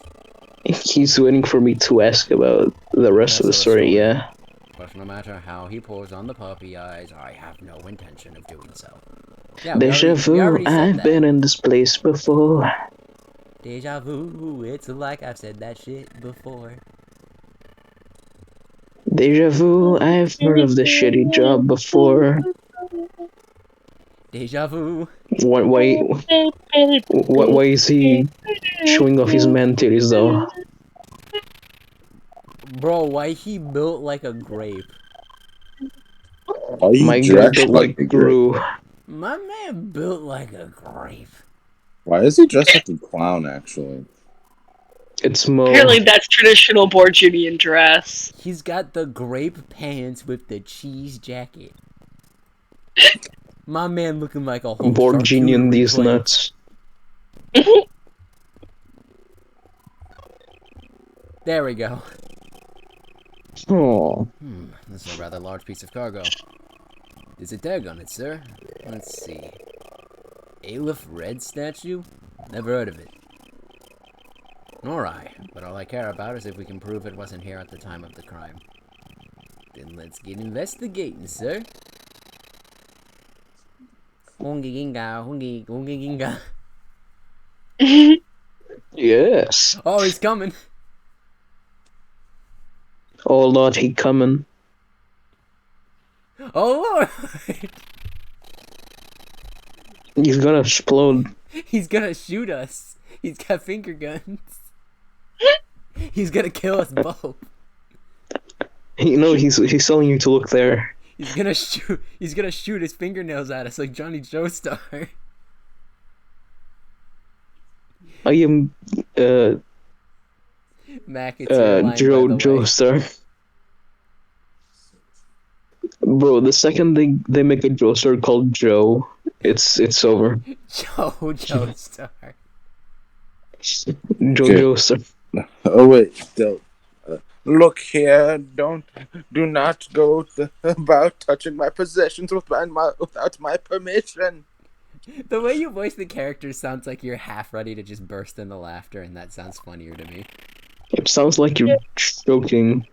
He's waiting for me to ask about the rest of the story, yeah. But no matter how he pours on the puppy eyes, I have no intention of doing so. Yeah, Deja vu, I've been in this place before. Deja vu, it's like I've said that shit before. Deja vu, I've heard of this shitty job before. Deja vu. Why is he showing off his man titties though? Bro, why he built like a grape? My guy built like Gru. My man built like a grape. Why is he dressed like a clown, actually? It's Mo. Apparently that's traditional Borginian dress. He's got the grape pants with the cheese jacket. My man looking like a whole Borginian these plate. nuts. There we go. Oh. This is a rather large piece of cargo. Is it tag on it, sir? Let's see. Aleph Red statue? Never heard of it. Alright, but all I care about is if we can prove it wasn't here at the time of the crime. Then let's get investigating, sir. Hungi ginga. Yes. Oh, he's coming. Oh Lord, he coming. Oh Lord. He's gonna explode. He's gonna shoot us. He's got finger guns. He's gonna kill us both. You know, he's telling you to look there. He's gonna shoot his fingernails at us like Johnny Joestar. I am Mac, it's your line, Joe by the way. Joestar. Bro, the second they make a Joestar called Joe, it's over. Joe Joestar. Joe Okay. Joestar. Oh wait, don't. Look here! Do not go about touching my possessions without my permission. The way you voice the character sounds like you're half ready to just burst into laughter, and that sounds funnier to me. It sounds like you're choking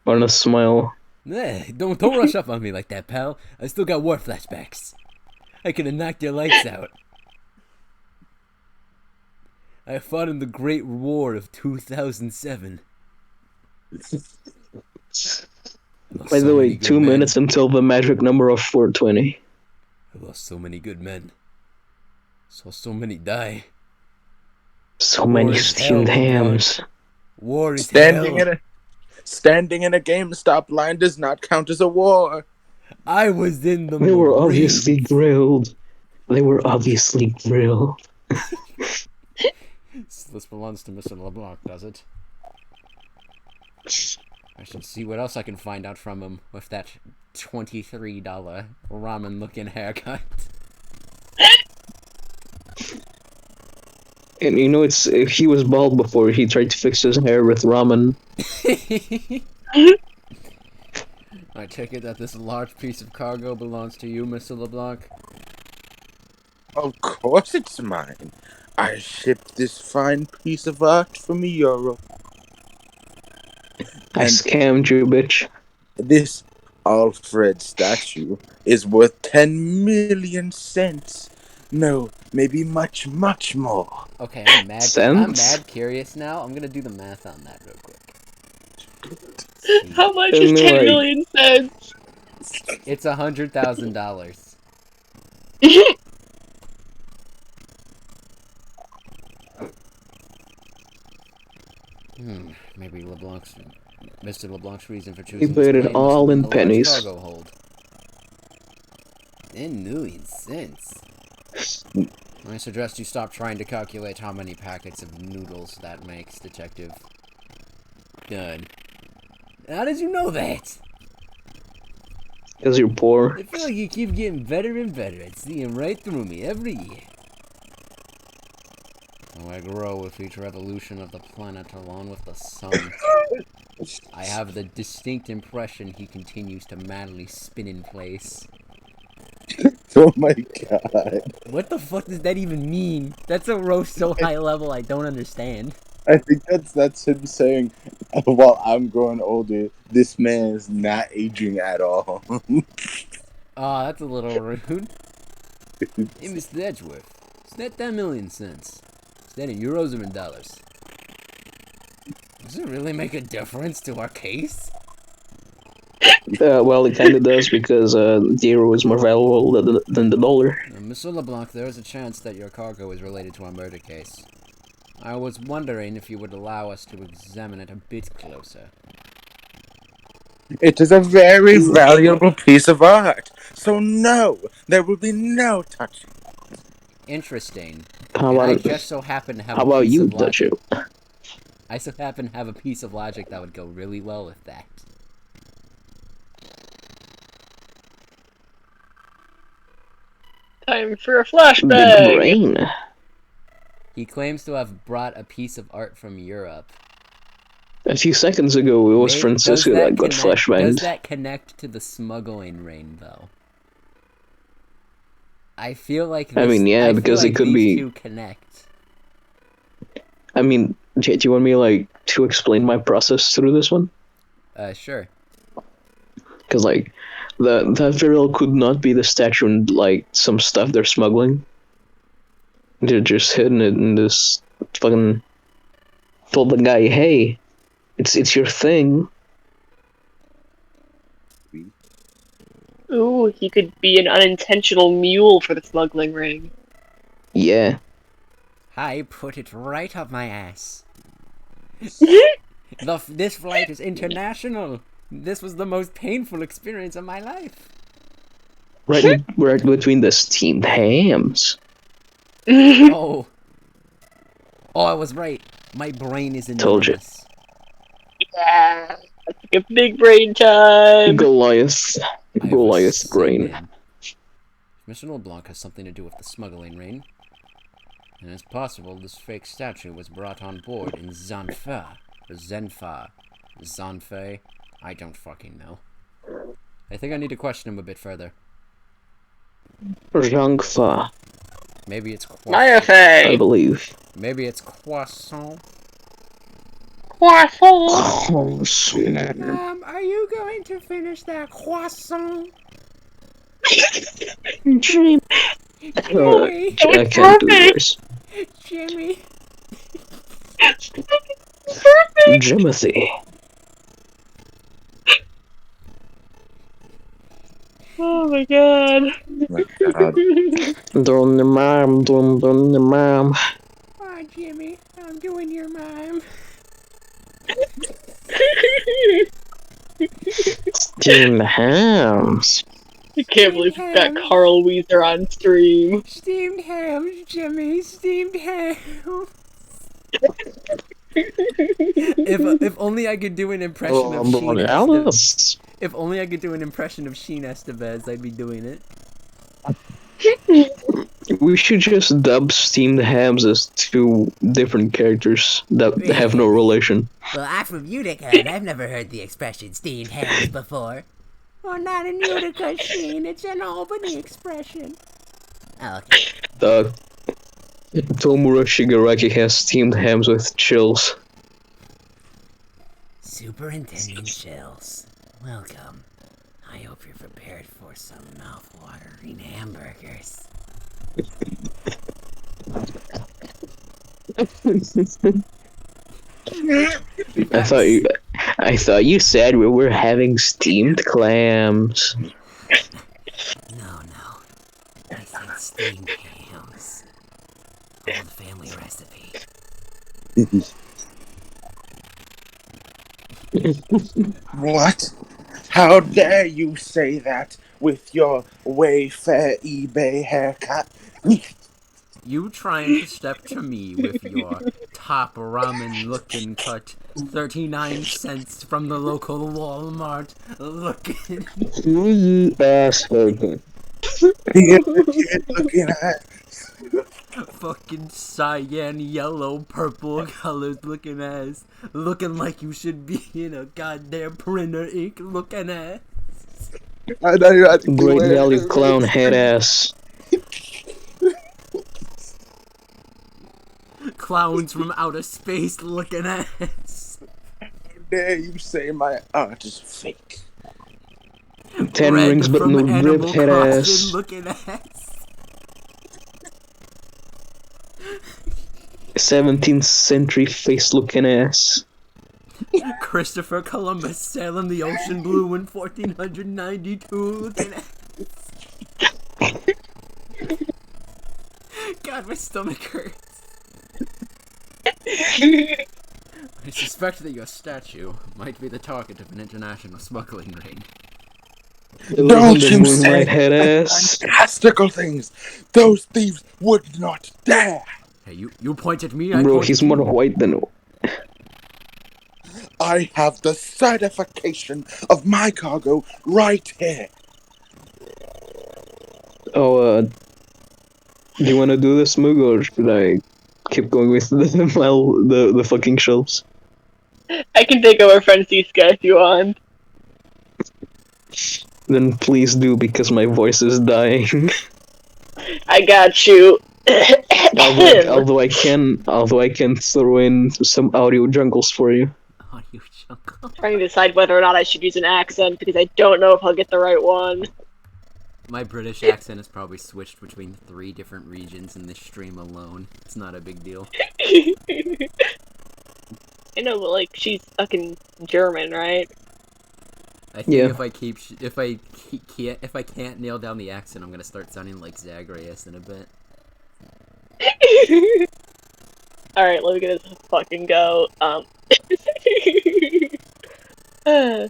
on a smile. Don't rush up on me like that, pal. I still got war flashbacks. I could have knocked your lights out. I fought in the Great War of 2007. By the way, 2 minutes until the magic number of 420. I lost so many good men. Saw so many die. So many steamed hams. War is hell. Standing in a GameStop line does not count as a war. I was in the They were Marines. obviously grilled. They were obviously grilled. This belongs to Mr. LeBlanc, does it? I should see what else I can find out from him with that $23 ramen-looking haircut. And you know, he was bald before he tried to fix his hair with ramen. I take it that this large piece of cargo belongs to you, Mr. LeBlanc? Of course it's mine. I shipped this fine piece of art from Europe. I And scammed you, bitch. this Alfred statue is worth 10 million cents. No, maybe much, much more. Okay, I'm mad. I'm Cents? mad curious now. I'm gonna do the math on that real quick. See. How much I is mean, 10 like- million cents? It's $100,000. Maybe Mr. LeBlanc's reason for choosing put this it plane all must have in been the large pennies. cargo hold. 10 million cents. I suggest you stop trying to calculate how many packets of noodles that makes, Detective. Good. How did you know that? Because you're poor. I feel like you keep getting better and better at seeing right through me every year. Oh, I grow with each revolution of the planet along with the sun. I have the distinct impression he continues to madly spin in place. Oh my god. What the fuck does that even mean? That's a roast so high level I don't understand. I think that's him saying, while I'm growing older, this man is not aging at all. Oh, that's a little rude. Hey, Mr. Edgeworth, is that 10 million cents? Is that in euros or in dollars? Does it really make a difference to our case? Well, it kinda does because the euro is more valuable than the dollar. Mr. LeBlanc, there is a chance that your cargo is related to our murder case. I was wondering if you would allow us to examine it a bit closer. It is a very valuable piece of art. So no, there will be no touching. Interesting. How And I about, just so happen to have how a about piece you of touch logic. it? I so happen to have a piece of logic that would go really well with that. Time for a Big flashbang! brain. He claims to have brought a piece of art from Europe. A few seconds ago, it was Franziska that got Does flashbanged. that connect to the smuggling ring, though? I feel like I mean, yeah, I feel because it like could these be- two connect. I mean, do you want me, like, to explain my process through this one? Sure. Because, like, that very well could not be the statue and, like, some stuff they're smuggling. They're just hidden it in this fucking... Told the guy, hey, it's your thing. Ooh, he could be an unintentional mule for the smuggling ring. Yeah. I put it right up my ass. This flight is international. This was the most painful experience of my life. Right between the steamed hams. Oh, I was right. My brain is Told you. enormous. Yeah. Let's take a big brain time! Goliath. I have Goliath brain. ascended. Mr. LeBlanc has something to do with the smuggling ring. And it's possible this fake statue was brought on board in Zanfa, or Zenfa, Zanfe. I don't fucking know. I think I need to question him a bit further. Zhangfa, Maybe it's croissant. I Mayafe! believe. Maybe it's croissant. Croissant! Are you going to finish that croissant? Jimmy. Jimmy, I can't do this. Jimmy. Jimothy. Oh my god. My god. Doing the mime, doing the mime. Oh, Jimmy, I'm doing your mime. Steamed hams. I can't believe we've got Carl Weezer on stream. Steamed hams, Jimmy, steamed hams. If only I could do an impression of Sheen Estevez. If only I could do an impression of Sheen Estevez, I'd be doing it. We should just dub steamed hams as two different characters that have no relation. Well, I'm from Utica, and I've never heard the expression steamed hams before. Well, not in Utica, Sheen. It's an Albany expression. Oh, okay. Tomura Shigaraki has steamed hams with chills. Superintendent Chills, welcome. I hope you're prepared for some mouth-watering hamburgers. I thought you said we were having steamed clams. No, I said steamed hams. Old family recipe. What? How dare you say that with your Wayfair eBay haircut? You trying to step to me with your top ramen looking cut, 39 cents from the local Walmart looking. You asshole. Yeah, kid looking at. Fucking cyan, yellow, purple colors looking ass. Looking like you should be in a goddamn printer ink looking ass. I know you had to Great wear value it. clown head ass. Clowns from outer space looking ass. How dare you say my art is fake? 10 Red rings but from no drip Animal head Crossing ass. looking ass. 17th century face looking ass. Christopher Columbus sailing the ocean blue in 1492 looking ass. God, my stomach hurts. I suspect that your statue might be the target of an international smuggling ring. Don't you say Moonlight head ass. fantastical things! Those thieves would not dare! Hey, you point at me, I Bro, point he's at you. more white than. I have the certification of my cargo right here. Oh, do you want to do this, Moog, or should I keep going with the fucking shelves? I can take over Franziska if you want. Then please do, because my voice is dying. I got you. although I can throw in some audio jungles for you. Audio jungle. Trying to decide whether or not I should use an accent because I don't know if I'll get the right one. My British accent is probably switched between 3 different regions in this stream alone. It's not a big deal. I know, but like she's fucking German, right? I think Yeah. if I can't nail down the accent, I'm gonna start sounding like Zagreus in a bit. Alright, let me get this fucking go. Do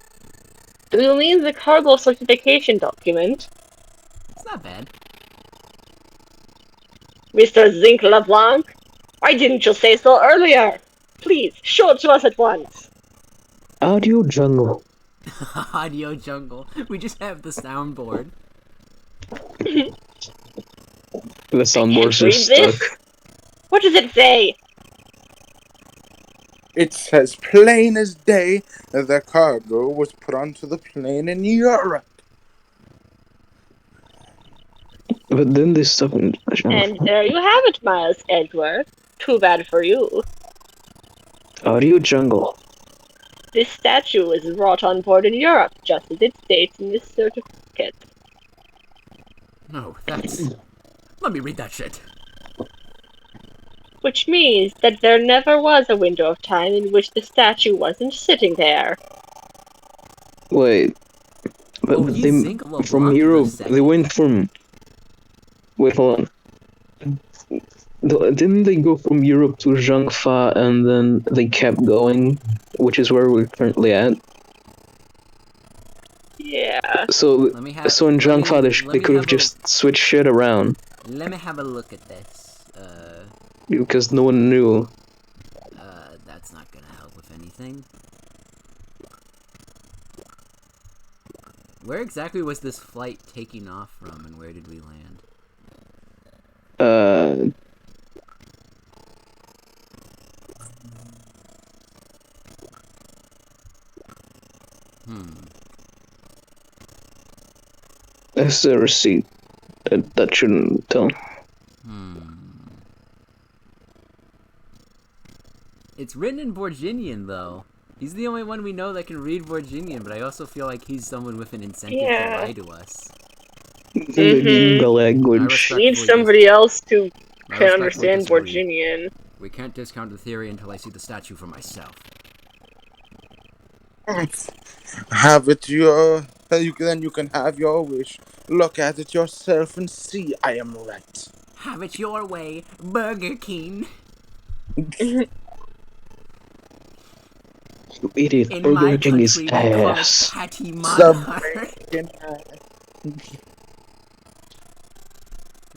you mean the cargo certification document? It's not bad. Mr. Mak-Lablanc? Why didn't you say so earlier? Please, show it to us at once. Audio jungle. Audio jungle. We just have the soundboard. The soundboard's Read just this? stuck. What does it say? It says plain as day that the cargo was put onto the plane in Europe. But then they stop in. And there you have it, Miles Edgeworth. Too bad for you. Audio jungle. This statue was brought on board in Europe, just as it states in this certificate. No, that's... Let me read that shit. Which means that there never was a window of time in which the statue wasn't sitting there. Wait. But Oh, he's they, Zinc-LeBlanc from for a Europe, second. they went from. Wait, hold on. Didn't they go from Europe to Zhangfa and then they kept going, which is where we're currently at? Yeah. So, Let me have- so in let me- Zhangfa, let they me could have have a- just switched shit around Let me have a look at this. because no one knew. That's not gonna help with anything. Where exactly was this flight taking off from, and where did we land? That's the receipt. That shouldn't tell. It's written in Borginian, though. He's the only one we know that can read Borginian, but I also feel like he's someone with an incentive to lie to us. The I language. need somebody else who I can respectfully understand disagree. Borginian. We can't discount the theory until I see the statue for myself. Have it your. Then you can have your wish. Look at it yourself and see I am right. Have it your way, Burger King. You idiot. In Burger my King is country, we call it ass. Patty Monarch.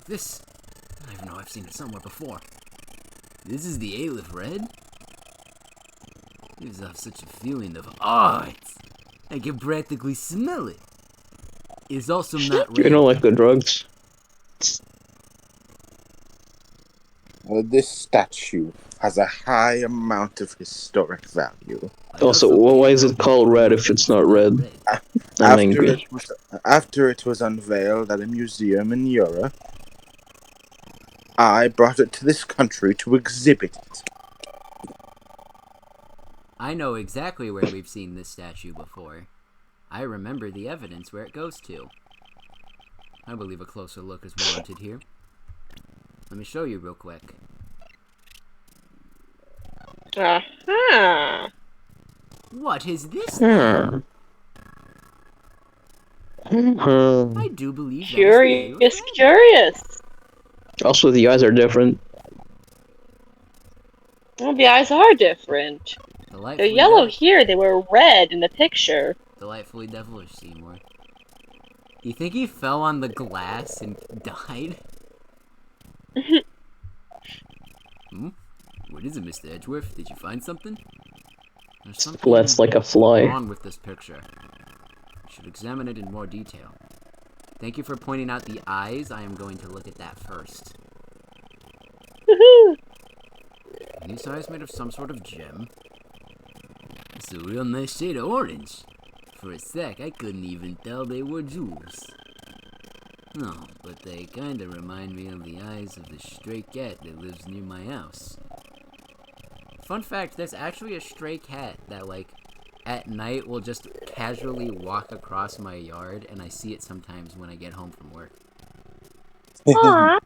This, I even know I've seen it somewhere before. This is the Aleph Red? Gives off such a feeling of art. I can practically smell it. It's also not red. You don't like the drugs? This statue has a high amount of historic value. Also, why is it called red if it's not red? I'm angry. After it was unveiled at a museum in Europe, I brought it to this country to exhibit it. I know exactly where we've seen this statue before. I remember the evidence where it goes to. I believe a closer look is warranted here. Let me show you real quick. Aha! What is this? Hmm. I do believe that is the Curious, Aleph Red. curious. Also, the eyes are different. Well, the eyes are different. They're Delightfully yellow devil- here, they were red in the picture. Delightfully devilish, Seymour. You think he fell on the glass and died? What is it, Mr. Edgeworth? Did you find something? There's something Flats like a fly. wrong with this picture. I should examine it in more detail. Thank you for pointing out the eyes. I am going to look at that first. Woohoo! Are these eyes made of some sort of gem? It's a real nice shade of orange. For a sec, I couldn't even tell they were jewels. No, but they kinda remind me of the eyes of the stray cat that lives near my house. Fun fact, there's actually a stray cat that, like, at night will just casually walk across my yard, and I see it sometimes when I get home from work. Aww.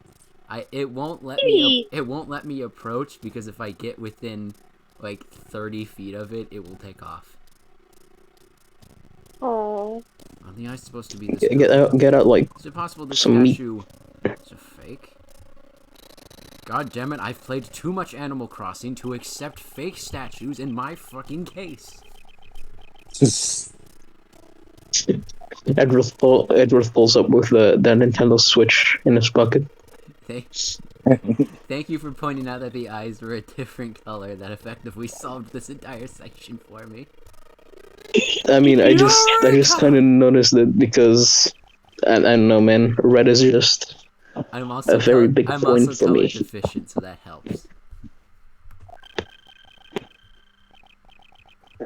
It won't let me approach, because if I get within like 30 feet of it, it will take off. Aww. Are the eyes supposed to be this? Get out, like, is it possible this some meat. statue is a fake? God damn it, I've played too much Animal Crossing to accept fake statues in my fucking case. Edgeworth pulls up with the Nintendo Switch in his pocket. Thank you for pointing out that the eyes were a different color. That effectively solved this entire section for me. I mean, I just kind of noticed it because I don't know, man. Red is just I'm also a very big I'm point also for me. color deficient, so that helps.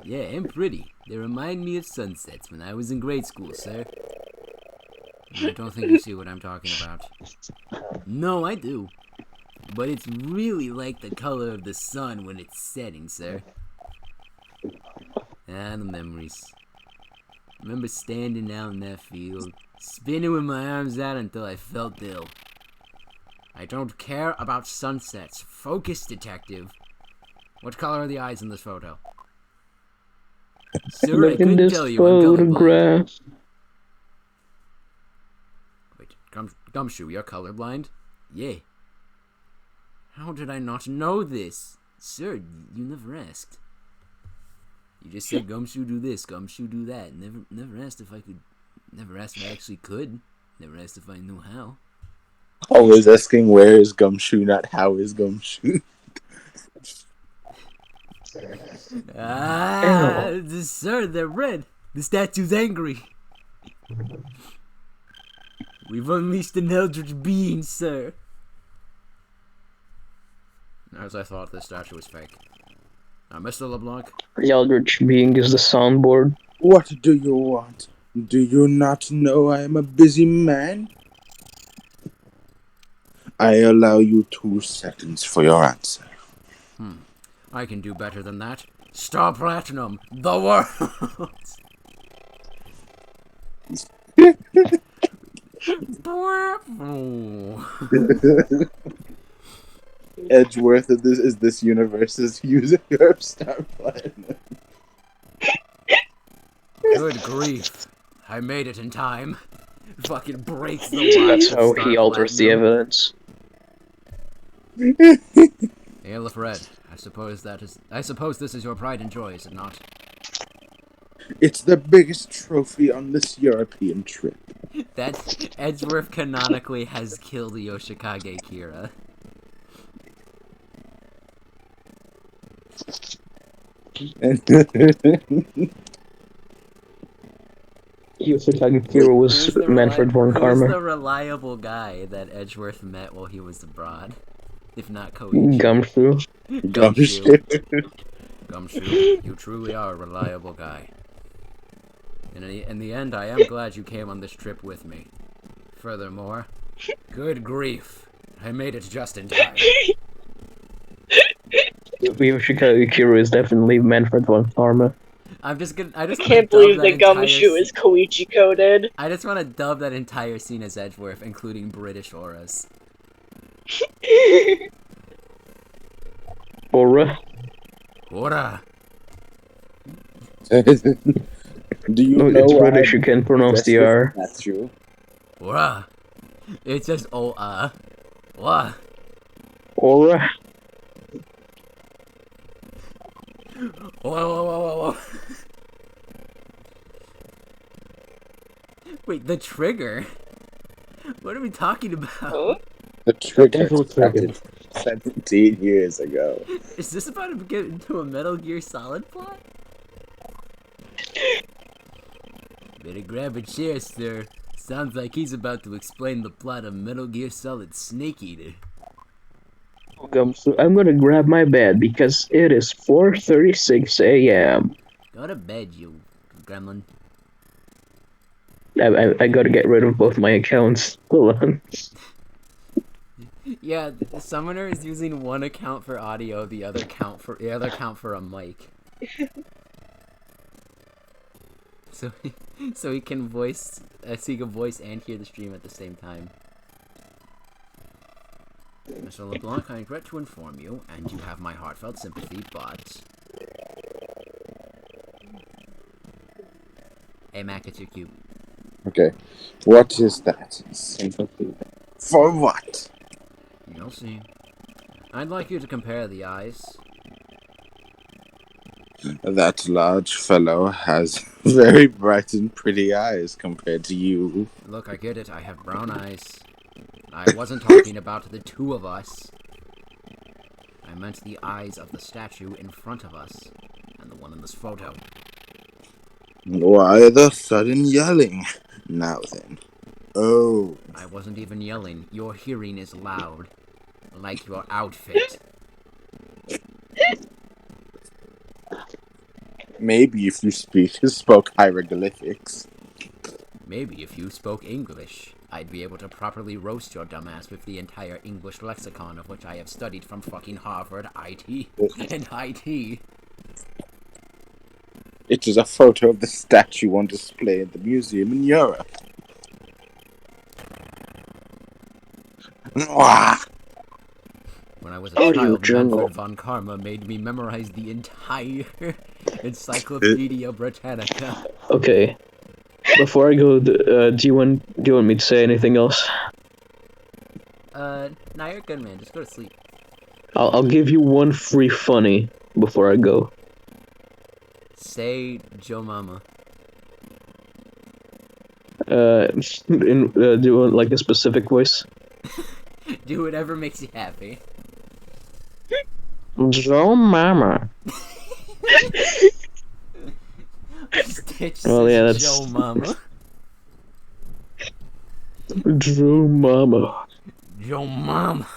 Yeah, and pretty. They remind me of sunsets when I was in grade school, sir. I don't think you see what I'm talking about. No, I do. But it's really like the color of the sun when it's setting, sir. Ah, the memories. Remember standing out in that field, spinning with my arms out until I felt ill. I don't care about sunsets. Focus, detective. What color are the eyes in this photo? Sir, I Look at couldn't this tell you. I'm colorblind. photograph. Wait, Gumshoe, you're colorblind? Yeah. How did I not know this? Sir, you never asked. You just said Gumshoe do this, Gumshoe do that. Never asked if I could. Never asked if I actually could. Never asked if I knew how. Always asking where is Gumshoe, not how is Gumshoe. Sir, they're red. The statue's angry. We've unleashed an eldritch being, sir. As I thought, this statue was fake. Now, Mr. LeBlanc. The Eldritch being is the soundboard. What do you want? Do you not know I am a busy man? I allow you 2 seconds for your answer. I can do better than that. Star Platinum, the world. Edgeworth is this universe's user of Star Platinum. Good grief! I made it in time. Fucking breaks the line. That's how he alters the evidence. Ale of Red, I suppose this is your pride and joy, is it not? It's the biggest trophy on this European trip. That Edgeworth canonically has killed Yoshikage Kira. Yoshikage Kira was Manfred von Karma. Who's the reliable guy that Edgeworth met while he was abroad? If not Koichi. Gumshoe. Gumshoe, you truly are a reliable guy. In the end, I am glad you came on this trip with me. Furthermore, good grief, I made it just in time. Yoshikage Kira is definitely Manfred von Karma. I can't believe that Gumshoe is Koichi coded. I just want to dub that entire scene as Edgeworth, including British auras. Aura. Aura. Do you know it's British, you can pronounce the R. That's true. Aura. It's just O-A. What? Aura. Whoa. Wait, the trigger? What are we talking about? Huh? The trigger started 17 years ago. Is this about to get into a Metal Gear Solid plot? Better grab a chair, sir. Sounds like he's about to explain the plot of Metal Gear Solid Snake Eater. So I'm gonna grab my bed because it is 4:36 a.m. Go to bed, you gremlin. I gotta get rid of both my accounts. Hold on. Yeah, the summoner is using one account for audio, the other account for a mic. So he can voice and hear the stream at the same time. Mr. LeBlanc, I regret to inform you, and you have my heartfelt sympathy, but... Hey, Mac, it's your cube. Okay. What is that? Sympathy. For what? You'll see. I'd like you to compare the eyes. That large fellow has very bright and pretty eyes compared to you. Look, I get it. I have brown eyes. I wasn't talking about the two of us. I meant the eyes of the statue in front of us, and the one in this photo. Why the sudden yelling? Now then. Oh. I wasn't even yelling. Your hearing is loud. Like your outfit. Maybe if you spoke hieroglyphics. Maybe if you spoke English, I'd be able to properly roast your dumbass with the entire English lexicon of which I have studied from fucking Harvard, IT, and IT. It is a photo of the statue on display in the museum in Europe. When I was a child, Manfred von Karma made me memorize the entire Encyclopedia Britannica. Okay. Before I go, do you want me to say anything else? Nah, you're good, man. Just go to sleep. I'll give you one free funny before I go. Say Joe Mama. Do you want like a specific voice? Do whatever makes you happy. Joe Mama. Stitch Well, yeah, that's Joe Mama. Joe Mama. Joe Mama.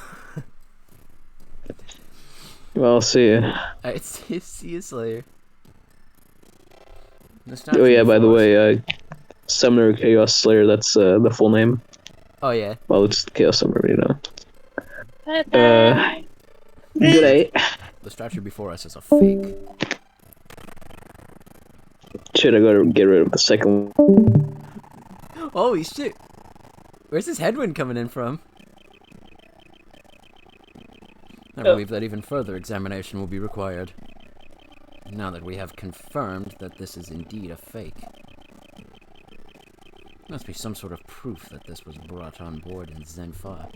Well, I'll see you. Alright, see you, Slayer. Oh yeah, by the way, Summoner Chaos Slayer, that's the full name. Oh yeah. Well, it's Chaos Summoner, you know. Good night. The statue before us is a fake. Shit, I gotta get rid of the second one. Holy shit! Where's this headwind coming in from? I believe that even further examination will be required. Now that we have confirmed that this is indeed a fake. Must be some sort of proof that this was brought on board in Zenfa.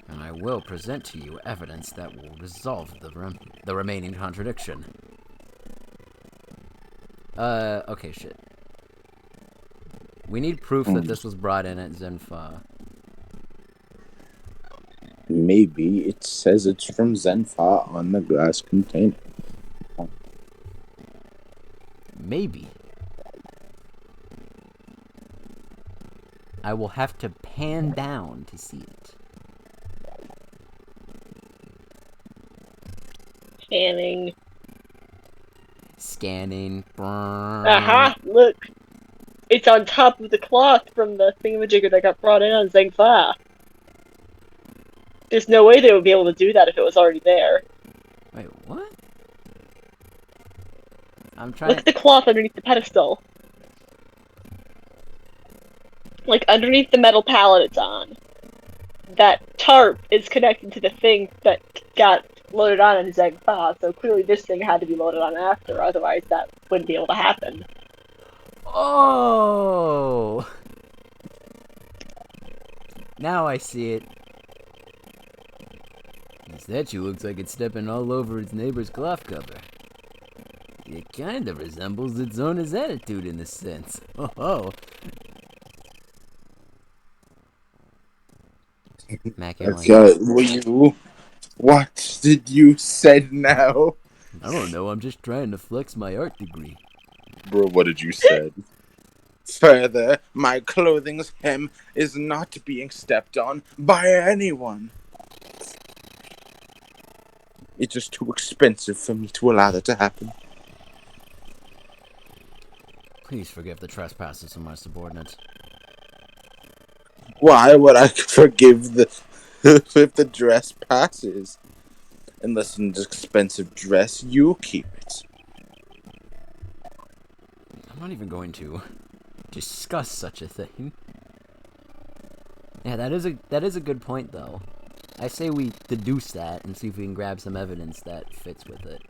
And I will present to you evidence that will resolve the remaining contradiction. Okay, shit. We need proof that this was brought in at Zenfa. Maybe it says it's from Zenfa on the glass container. Maybe. I will have to pan down to see it. Panning. Scanning. Aha! Look! It's on top of the cloth from the thingamajigger that got brought in on Zangfa. There's no way they would be able to do that if it was already there. Wait, what? I'm Look trying. at the cloth underneath the pedestal. Like, underneath the metal pallet it's on. That tarp is connected to the thing that got loaded on in Zangfa, so clearly this thing had to be loaded on after, otherwise that wouldn't be able to happen. Oh! Now I see it. The statue looks like it's stepping all over its neighbor's cloth cover. It kind of resembles its owner's attitude in a sense. Oh. Okay, what did you say now? I don't know, I'm just trying to flex my art degree. Bro, what did you say? Further, my clothing's hem is not being stepped on by anyone. It's just too expensive for me to allow that to happen. Please forgive the trespasses of my subordinates. Why would I forgive if the dress passes? Unless it's an expensive dress, you keep it. I'm not even going to discuss such a thing. Yeah, that is a good point, though. I say we deduce that and see if we can grab some evidence that fits with it.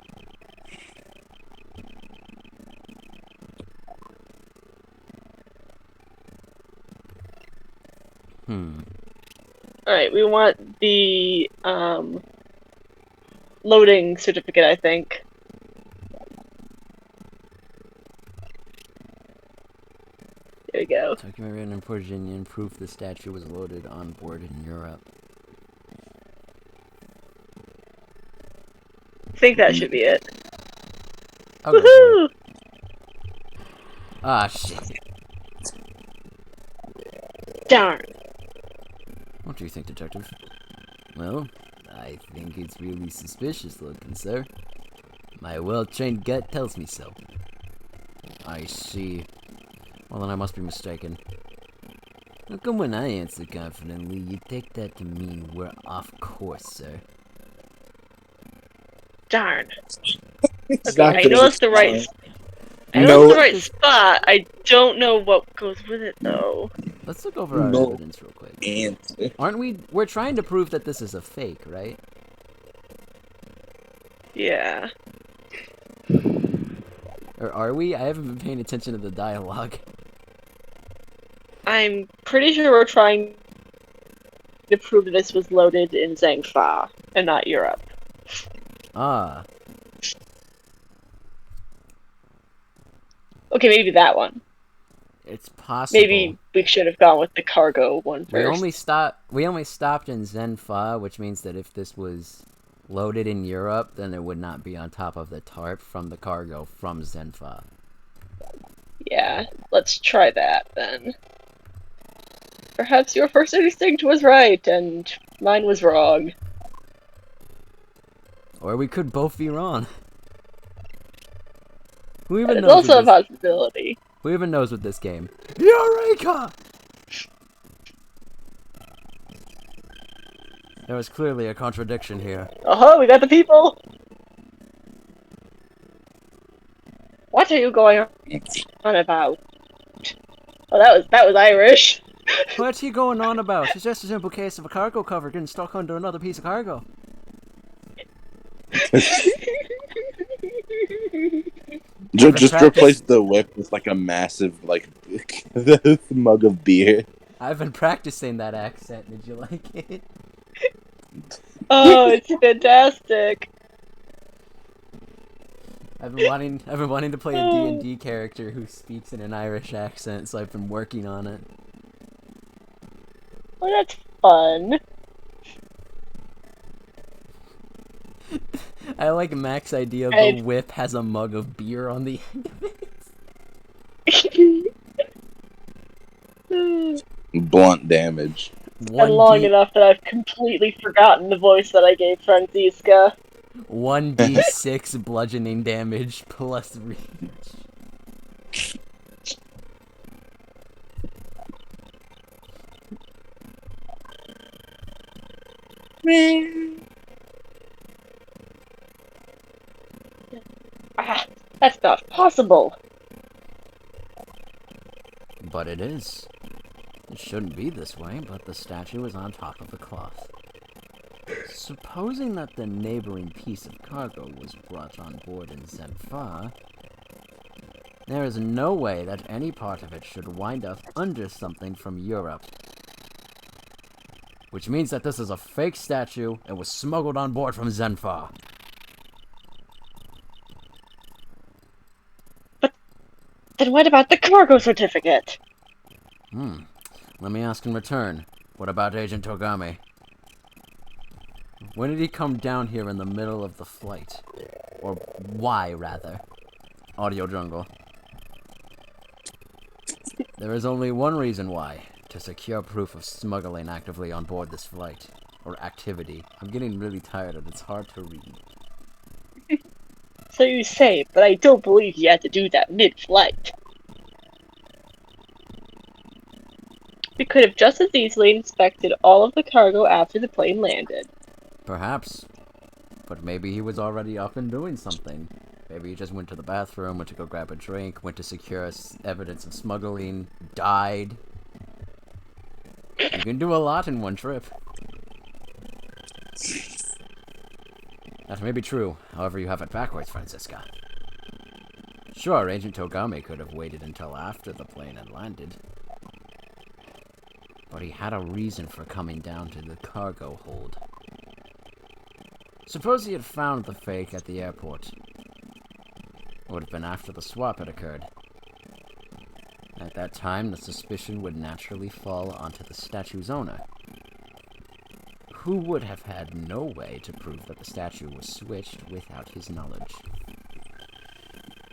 Alright, we want the, loading certificate, I think. There we go. Document written in Virginian, proof the statue was loaded on board in Europe. I think that should be it. I'll go for Woohoo! it. Ah, shit. Darn. What do you think, Detective? Well, I think it's really suspicious looking, sir. My well-trained gut tells me so. I see. Well, then I must be mistaken. How come when I answer confidently, you take that to mean we're off course, sir? Darn. It's Okay, not I gonna know it's be the right. fine. I know it's the right spot. I don't know what goes with it though. Let's look over our No. evidence real quick. Answer. Aren't we? We're trying to prove that this is a fake, right? Yeah. Or are we? I haven't been paying attention to the dialogue. I'm pretty sure we're trying to prove that this was loaded in Zangfa and not Europe. Ah. Okay, maybe that one. It's possible. Maybe we should have gone with the cargo one first. We only stopped in Zenfa, which means that if this was loaded in Europe, then it would not be on top of the tarp from the cargo from Zenfa. Yeah, let's try that then. Perhaps your first instinct was right and mine was wrong. Or we could both be wrong. Who even It's knows also a with this, possibility. who even knows with this game? Eureka! There was clearly a contradiction here. Oh, we got the people! What are you going on about? Oh, that was Irish. What's he going on about? It's just a simple case of a cargo cover getting stuck under another piece of cargo. Just replace the whip with like a massive like mug of beer. I've been practicing that accent. Did you like it? Oh, it's fantastic. I've been wanting to play a D&D character who speaks in an Irish accent, so I've been working on it. Well, that's fun. I like Mac's idea the whip has a mug of beer on the end of it. Blunt damage. And long enough that I've completely forgotten the voice that I gave Franziska. 1d6 bludgeoning damage plus reach. That's not possible. But it is. It shouldn't be this way, but the statue is on top of the cloth. Supposing that the neighboring piece of cargo was brought on board in Zenfa, there is no way that any part of it should wind up under something from Europe. Which means that this is a fake statue and was smuggled on board from Zenfa. But then what about the cargo certificate? Let me ask in return. What about Agent Togami? When did he come down here in the middle of the flight? Or why, rather? Audio Jungle. There is only one reason why. To secure proof of smuggling actively on board this flight. Or activity. I'm getting really tired and it's hard to read. So you say, but I don't believe you had to do that mid-flight. We could have just as easily inspected all of the cargo after the plane landed. Perhaps. But maybe he was already up and doing something. Maybe he just went to the bathroom, went to go grab a drink, went to secure evidence of smuggling, died. You can do a lot in one trip. That may be true, however you have it backwards, Franziska. Sure, Agent Togami could have waited until after the plane had landed. But he had a reason for coming down to the cargo hold. Suppose he had found the fake at the airport. It would have been after the swap had occurred. At that time, the suspicion would naturally fall onto the statue's owner, who would have had no way to prove that the statue was switched without his knowledge.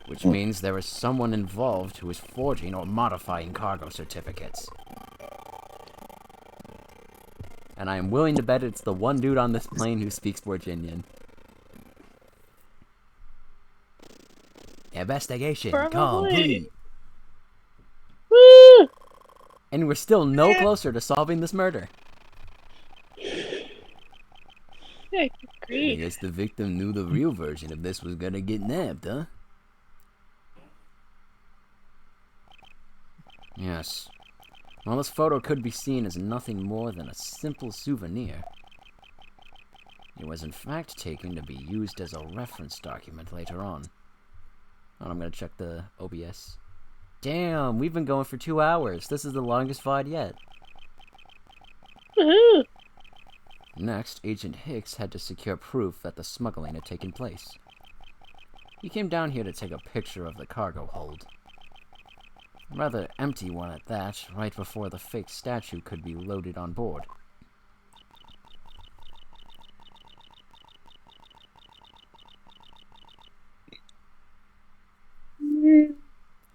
Which means there is someone involved who is forging or modifying cargo certificates. And I am willing to bet it's the one dude on this plane who speaks Virginian. Investigation complete. Woo! And we're still no closer to solving this murder. I I agree. guess the victim knew the real version of this was gonna get nabbed, huh? Yes. While this photo could be seen as nothing more than a simple souvenir, it was in fact taken to be used as a reference document later on. Oh, I'm gonna check the OBS. Damn, we've been going for 2 hours. This is the longest VOD yet. Woohoo! Next, Agent Hicks had to secure proof that the smuggling had taken place. He came down here to take a picture of the cargo hold. A rather empty one at that, right before the fake statue could be loaded on board.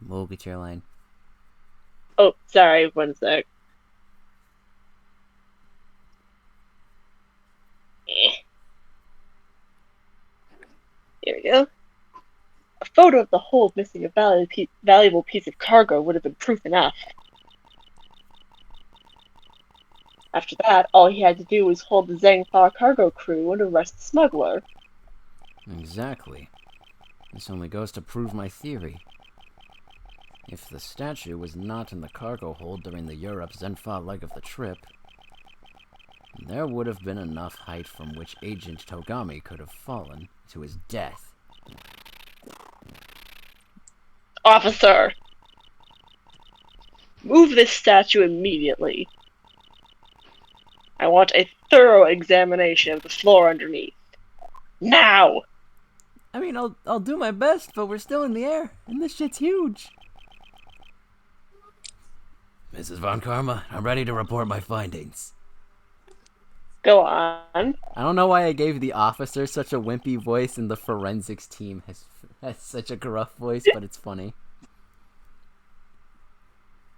We'll get your line. Oh, sorry, 1 sec. Here we go. A photo of the hold missing a valuable piece of cargo would have been proof enough. After that, all he had to do was hold the Zangfa cargo crew and arrest the smuggler. Exactly. This only goes to prove my theory. If the statue was not in the cargo hold during the Europe-Zenfa leg of the trip, there would have been enough height from which Agent Togami could have fallen to his death. Officer! Move this statue immediately. I want a thorough examination of the floor underneath. Now! I mean, I'll do my best, but we're still in the air, and this shit's huge. Mrs. Von Karma, I'm ready to report my findings. Go on. I don't know why I gave the officer such a wimpy voice and the forensics team has such a gruff voice, but it's funny.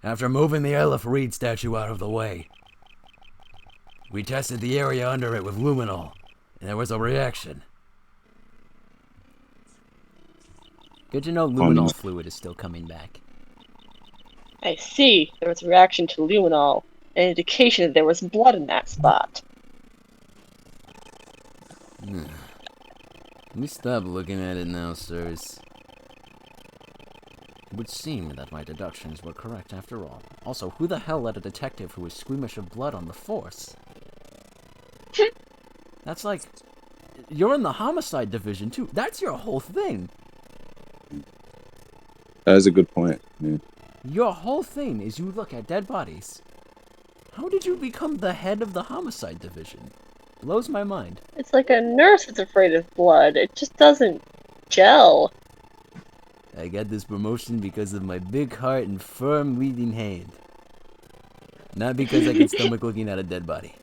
After moving the Elif Reed statue out of the way, we tested the area under it with luminol, and there was a reaction. Good to know luminol fluid is still coming back. I see. There was a reaction to luminol, an indication that there was blood in that spot. Let me stop looking at it now, sirs. It would seem that my deductions were correct after all. Also, who the hell let a detective who is squeamish of blood on the force? That's like... You're in the homicide division, too. That's your whole thing. That is a good point. Yeah. Your whole thing is you look at dead bodies. How did you become the head of the homicide division? Blows my mind. It's like a nurse that's afraid of blood. It just doesn't gel. I got this promotion because of my big heart and firm leading hand. Not because I can stomach looking at a dead body.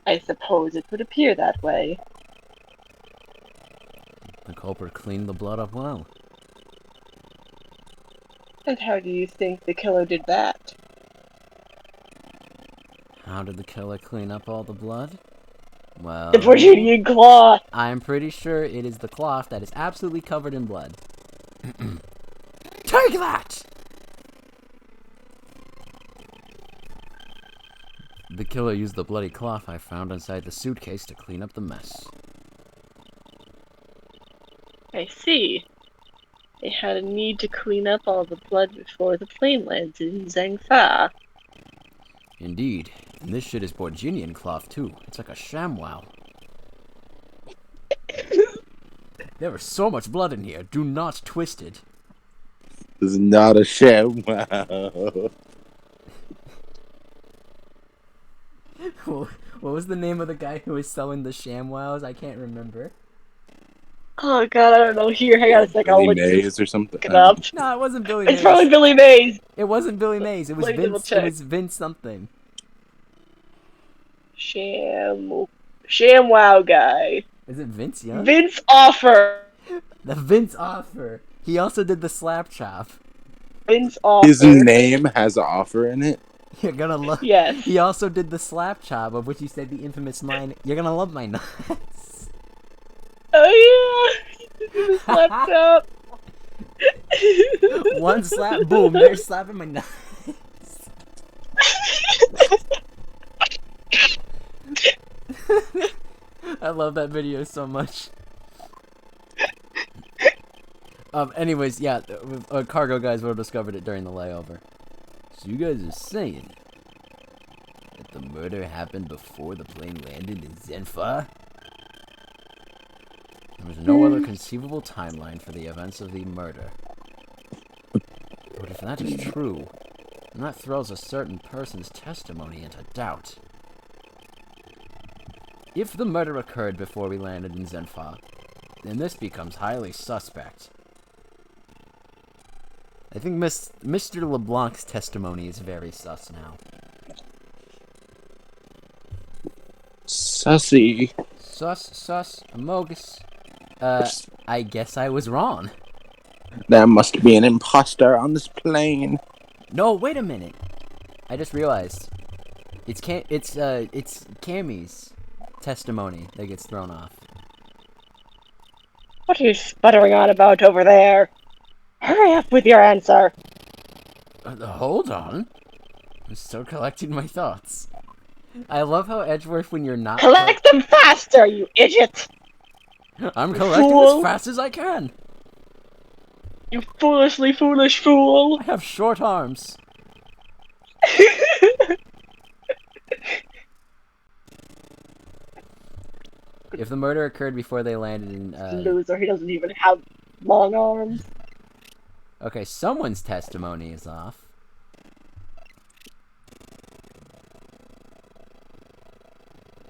I suppose it would appear that way. The culprit cleaned the blood up well. And how do you think the killer did that? How did the killer clean up all the blood? Well... The Virginian cloth! I'm pretty sure it is the cloth that is absolutely covered in blood. Take that! The killer used the bloody cloth I found inside the suitcase to clean up the mess. I see. They had a need to clean up all the blood before the plane landed in Zangfa. Indeed. And this shit is Borginian cloth, too. It's like a ShamWow. There is so much blood in here. Do not twist it. This is not a sham. Wow. What was the name of the guy who was selling the ShamWows? I can't remember. Oh god, I don't know. Here, hang on a second. I'll Billy look Mays or something. it up. No, it wasn't Billy Mays. It's probably Billy Mays. It wasn't Billy Mays. It was Let me double Vince. check. It was Vince something. ShamWow guy. Is it Vince Young? Vince Offer. The Vince Offer. He also did the slap chop. Vince Offer. His name has an offer in it. You're gonna love. Yes. He also did the slap chop, of which he said the infamous line, "You're gonna love my nuts." Oh yeah. He slapped up. One slap, boom! They're slapping my nuts. I love that video so much. Anyways, yeah, cargo guys would have discovered it during the layover. So you guys are saying that the murder happened before the plane landed in Zenfa? There was no other conceivable timeline for the events of the murder. But if that is true, then that throws a certain person's testimony into doubt. If the murder occurred before we landed in Zenfa, then this becomes highly suspect. I think Mr. LeBlanc's testimony is very sus now. Sussy. Sus, Amogus. I guess I was wrong. There must be an imposter on this plane. No, wait a minute. I just realized. It's Cammy's. testimony that gets thrown off. What are you sputtering on about over there? Hurry up with your answer. Hold on. I'm still collecting my thoughts. I love how Edgeworth, when you're not... Collect them faster, you idiot! I'm collecting fool. as fast as I can. You foolishly foolish fool! I have short arms. If the murder occurred before they landed in... Loser, he doesn't even have long arms. Okay, someone's testimony is off.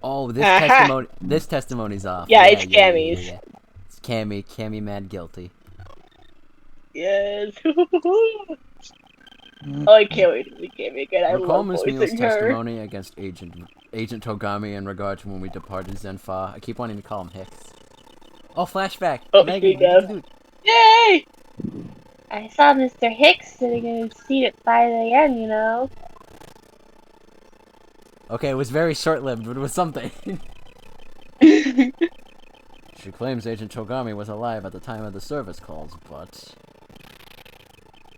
Oh, this testimony's off. Yeah, it's Cammy's. Yeah. It's Cammy mad guilty. Yes. Oh, I can't wait to meet Cammy again. I Recall love Miss voicing Meal's her. testimony against Agent Togami in regard to when we departed Zenfa. I keep wanting to call him Hicks. Oh, flashback. Oh, Megan, yay! I saw Mr. Hicks sitting in his seat at 5 a.m., you know. Okay, it was very short-lived, but it was something. She claims Agent Togami was alive at the time of the service calls, but...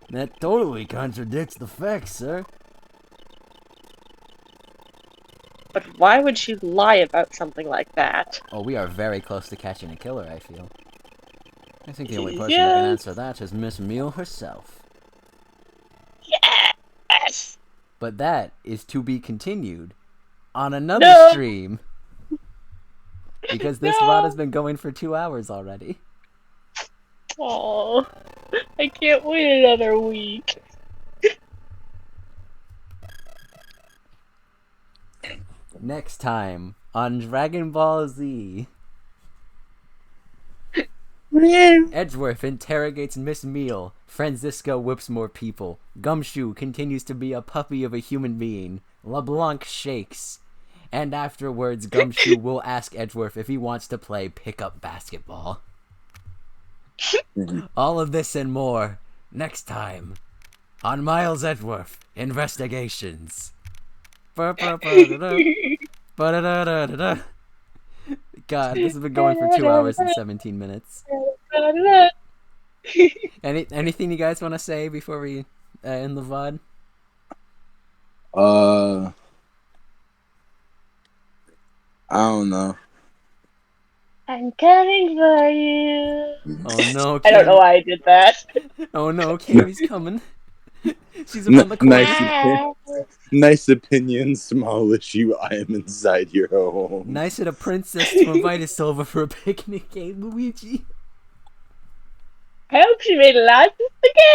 that totally contradicts the facts, sir. But why would she lie about something like that? Oh, we are very close to catching a killer, I feel. I think the only person who can answer that is Miss Meal herself. Yes! But that is to be continued on another stream. Because this VOD has been going for 2 hours already. Oh, I can't wait another week. Next time on Dragon Ball Z. Edgeworth interrogates Miss Meal. Franziska whips more people. Gumshoe continues to be a puppy of a human being. LeBlanc shakes. And afterwards, Gumshoe will ask Edgeworth if he wants to play pickup basketball. All of this and more next time on Miles Edgeworth Investigations. God, this has been going for 2 hours and 17 minutes. Anything you guys want to say before we end the VOD? I don't know. I'm coming for you. Oh no, I don't know why I did that. Oh no, Cammy's coming. She's up on the corner. Nice opinion, small issue. I am inside your home. Nice of a princess to invite us over for a picnic, Luigi. I hope she made lots of spaghetti.